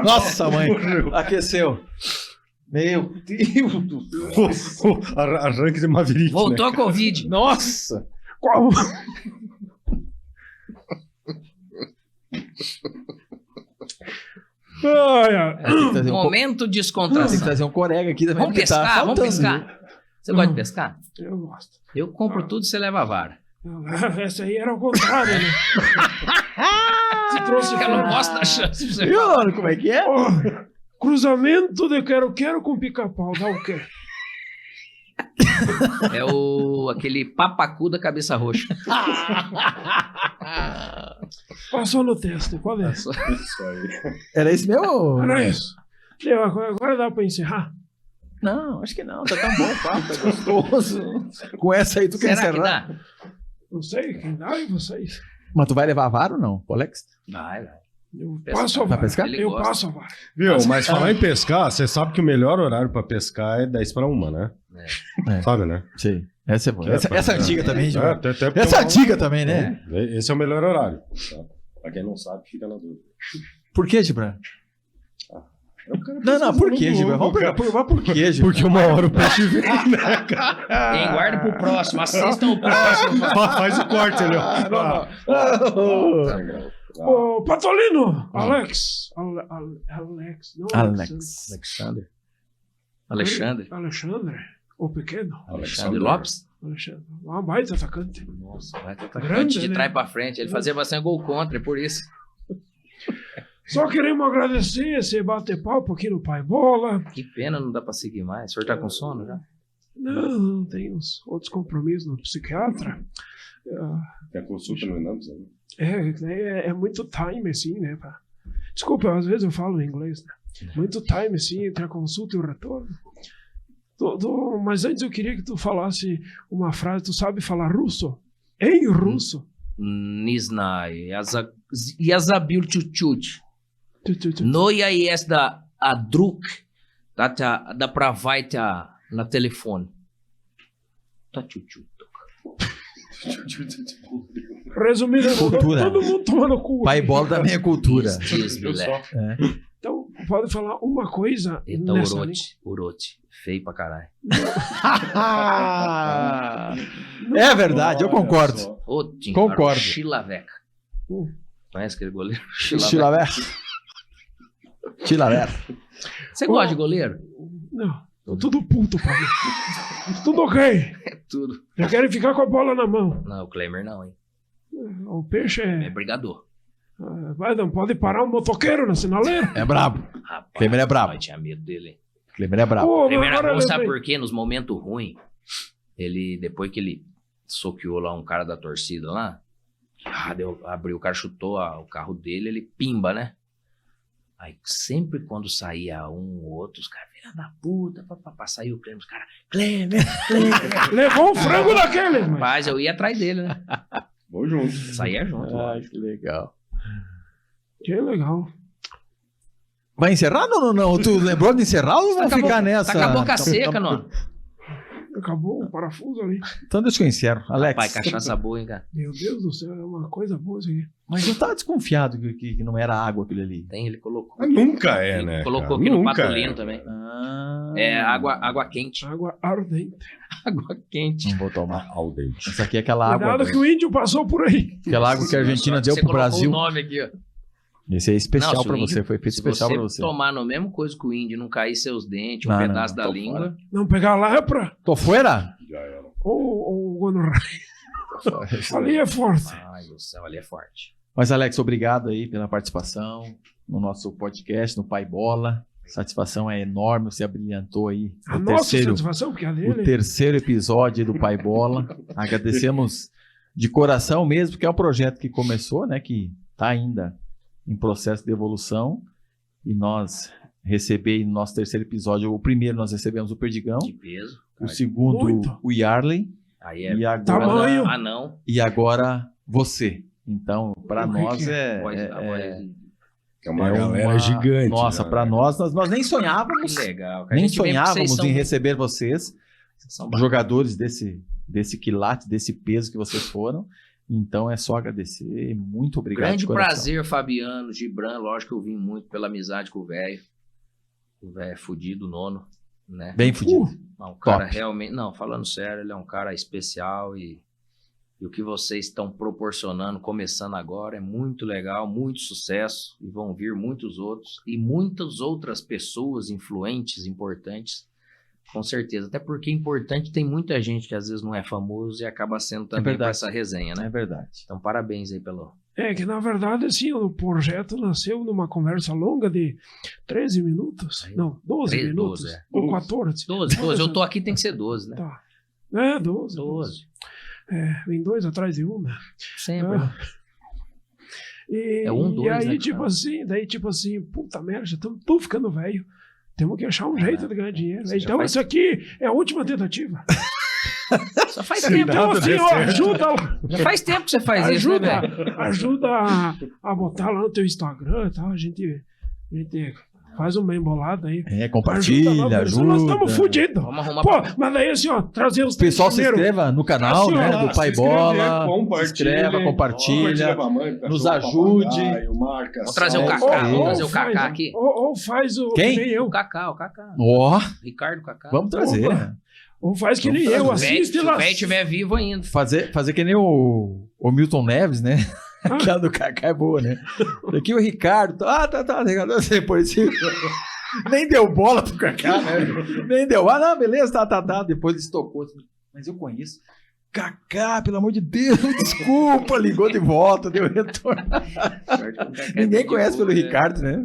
Nossa, mãe. Aqueceu. Meu Deus do céu. Arranque de Maverick. Voltou né? a Covid. Nossa. Qual? Ai, ai. Tem que trazer um, Momento tem que descontração. trazer um colega aqui também. Vamos porque tá pescar? Vamos faltando, pescar. Você gosta de pescar? Eu gosto. Eu compro tudo e você leva a vara. Essa aí era o contrário, né? Você trouxe Eu não posso dar chance pra você. Viu, mano, como é que é? Ó, cruzamento de quero-quero com pica-pau, dá o quê? É aquele papacu da cabeça roxa. Passou no teste, pode ver. Isso aí. Era esse mesmo? Era isso. Deu, agora dá pra encerrar? Não, acho que não. Tá tão bom o papo, tá gostoso. Com essa aí tu quer Será que encerrar? dá? Não sei, quem dá é vocês. Mas tu vai levar a vara ou não, Alex? Vai. Eu Pescar. passo a Vai vara. pescar? Ele Eu gosta. passo a vara. Viu, mas falar em pescar, você sabe que o melhor horário pra pescar é 10 para 1, né? É. Sabe, né? Sei. Essa é boa. É, Essa é antiga também, É, Gilmar. até porque Essa é eu- antiga também, né? Esse é o melhor horário. Tá? Pra quem não sabe, fica na dúvida. Por que, Gibran? É o cara Não, por que, pesquisando Gibran? no Vamos Google, perguntar por quê, Gibran? Porque uma hora o peixe vem, né, cara? Hein, guarda pro próximo. Assistam o próximo. Faz o corte ali, ó. Ô, Patolino! Alex. Alex. Não, Alex. Alexandre. O pequeno. Alexandre Lopes? Alexandre. Uma baita atacante. Nossa, vai estar Grande, de né? trás pra frente. Ele fazia bastante gol contra, é por isso. Só queremos agradecer esse bate-papo aqui no Pai Bola. Que pena, não dá pra seguir mais. O senhor tá com sono já? Não tem uns outros compromissos no psiquiatra. Tem a consulta no Inames, né? É muito time, assim, né? Desculpa, às vezes eu falo em inglês, né? Muito time, assim, entre a consulta e o retorno. Mas antes eu queria que tu falasse uma frase. Tu sabe falar russo? Em russo? Niznai. Я забил чуть-чуть. Tu. Но я есть друг, да провайт на телефон. Tá чуть-чуть. Resumindo, Cultura. todo mundo tomando cu. Pai bola da minha cultura. Diz, moleque. Então, pode falar uma coisa Então, nessa Urote. Feio pra caralho. É verdade, eu concordo. Ô, Tim, Concordo. Chilaveca. Conhece aquele goleiro? Chilaver. Chilaver. Você gosta de goleiro? Não, tô tudo puto pra mim. Tudo ok. É tudo. Já querem ficar com a bola na mão. Não, o Klemer não, hein? O peixe É é... brigador. Vai, não pode parar um motoqueiro na sinaleira. É brabo. Rapaz, Klemer é brabo. Eu tinha medo dele. Klemer é brabo. Pô, Klemer agora era bom, sabe lembrei. por quê? Nos momentos ruins, depois que ele soqueou lá um cara da torcida lá, abriu, o cara chutou o carro dele, ele pimba, né? Aí sempre quando saía um ou outro, os caras, filha da puta, papapá, saiu o Klemer, os caras, Klemer. Levou um frango daquele, mas... Rapaz, eu ia atrás dele, né? Vou junto. Saía junto. Ai, que legal. Que legal. Vai encerrar ou não? Tu lembrou de encerrar ou vamos ficar nessa? Tá com a boca seca, não. Acabou o parafuso ali. Então deixa que eu encerro. Alex, Pai, cachaça boa, hein, cara? Meu Deus do céu, é uma coisa boa isso aqui. mas eu tava desconfiado que não era água aquele ali. Tem, ele colocou. Mas nunca é, Ele né? colocou cara? aqui no Nunca Patolino é. também. Ah, É água quente. Água ardente. Água quente. não vou tomar. Ao dente. Essa aqui é aquela água. Cuidado que o índio passou por aí. Aquela água que a Argentina deu Você pro colocou Brasil. o nome aqui, ó. Esse é especial Não, se pra o índio- você, foi feito Se especial você pra você. tomar no mesmo coisa que o índio, não cair seus dentes, um Não, pedaço não, da tô língua. Não pegar lepra Tô fora? Já era. ou gonorreia. Ali é forte. Ai, do céu, ali é forte. Mas, Alex, obrigado aí pela participação no nosso podcast, no Pai Bola. Satisfação é enorme, você abrilhantou aí A o nossa terceiro, satisfação, porque a o dele... terceiro episódio do Pai Bola. Agradecemos de coração mesmo, porque é um projeto que começou, né, que está ainda em processo de evolução. E nós recebemos no nosso terceiro episódio, o primeiro nós recebemos o Perdigão, De peso. o segundo Muito. o Yarley Aí é e agora, Tamanho. anão. e agora você. Então, para O que nós que é, A voz É uma é galera uma- gigante. Nossa, né? para nós nem sonhávamos, Que legal. cara. A nem gente vem porque sonhávamos vocês em são- receber vocês, vocês são bacanas. jogadores desse quilate, desse peso que vocês foram. Então é só agradecer. Muito obrigado. Grande de coração. prazer, Fabiano, Gibran. Lógico que eu vim muito pela amizade com o velho. O velho é fudido, nono, né? Bem fudido. Não, um cara Top. realmente... Não, falando sério, ele é um cara especial e o que vocês estão proporcionando, começando agora, é muito legal, muito sucesso e vão vir muitas outras pessoas influentes, importantes Com certeza. Até porque é importante, tem muita gente que às vezes não é famoso e acaba sendo também por verdade. essa resenha, né? É verdade. Então, parabéns aí pelo... É que, na verdade, assim, o projeto nasceu numa conversa longa de 13 minutos. Não, 12 13, minutos. 12, é. Ou 14. 12. Eu tô aqui, tem que ser 12, né? Tá. É, 12. 12. É, vem 2 atrás de 1, né? Sempre. Ah. E, É 1, 2, e aí, né, tipo assim, puta merda, já estamos tudo ficando velho. Temos que achar um jeito de ganhar dinheiro. Você já Então, faz- isso aqui é a última tentativa. Só faz Sim, tempo. Então, assim, ó, ajuda, Já faz tempo que você faz isso, né, ajuda, velho? ajuda a botar lá no teu Instagram e tal. A gente faz uma embolada aí. Compartilha, lá, ajuda. Nós estamos fodidos. Vamos arrumar Pô, mas daí assim, ó, trazer os O pessoal se primeiro. inscreva no canal, Assim, né? ó, Do Pai se inscrever, Bola. Se compartilhe, inscreva, compartilha. pra mãe, pro nos cachorro, ajude. papagaio, marca, Vamos trazer o salve. Kaká, Ou vamos trazer o faz- Kaká aqui. Ou faz o Quem? que nem eu. O Kaká. Ó, Ricardo Kaká. vamos trazer. Opa. Ou faz que nem Vamos eu, fazer. assiste Se lá. o velho estiver vivo ainda. Fazer que nem o Milton Neves, né? Aquela do Kaká é boa, né? Aqui o Ricardo. Tá. Depois nem deu bola pro Kaká, né? Nem deu. Não, beleza, tá. Depois ele estocou. Mas eu conheço. Kaká, pelo amor de Deus, desculpa, ligou de volta, deu retorno. Ninguém conhece pelo Ricardo, né?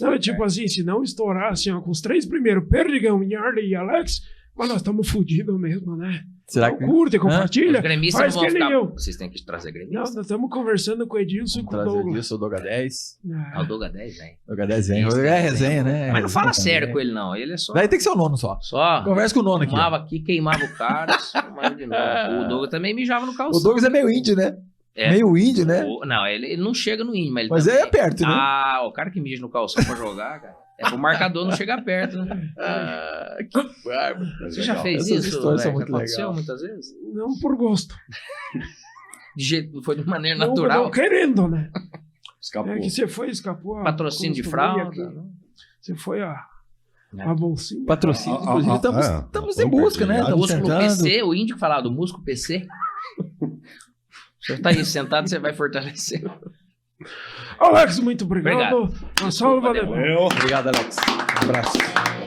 Não, tipo assim, se não estourar assim, ó, com os 3 primeiros, Perdigão, Yarley e Alex, mas nós estamos fodidos mesmo, né? Será Então, que. curte, Os compartilha. gremistas Faz não vão que nem ficar... eu. Vocês têm que trazer Não, gremistas. nós estamos conversando com o Edilson e Vamos com o trazer Douglas. disso, o Doga 10. Ah, o Doga 10, velho. Doga 10 é resenha, né? Mas não fala Resenha sério também. com ele, não. Ele é só... Daí tem que ser o nono só. Só Conversa com o nono aqui. fumava aqui, queimava o cara, fumava de novo. O Douglas também mijava no calção. O Douglas é meio índio, né? É. Meio índio, né? Não, ele não chega no índio, mas ele Mas também... é perto, né? Ah, o cara que mija no calção pra jogar, cara. É pro marcador não chegar perto, né? Que bárbaro. Você já fez Essas isso? histórias são velho? muito Já aconteceu legais. muitas vezes? Não por gosto. Foi de maneira Não, natural. não querendo, né? Escapou. É que você foi, escapou. Patrocínio de como se diria fralda. aqui. né? Você foi a bolsinha. Patrocínio, Ah, inclusive, ah, estamos ah, em busca, né? compartilhado. Estamos Músculo tentando. PC, o índio que falava do músculo PC. Você tá aí sentado, você vai fortalecer. Alex, muito obrigado. Obrigado. Uma salva de Valeu. Eu. Obrigado, Alex. Um abraço.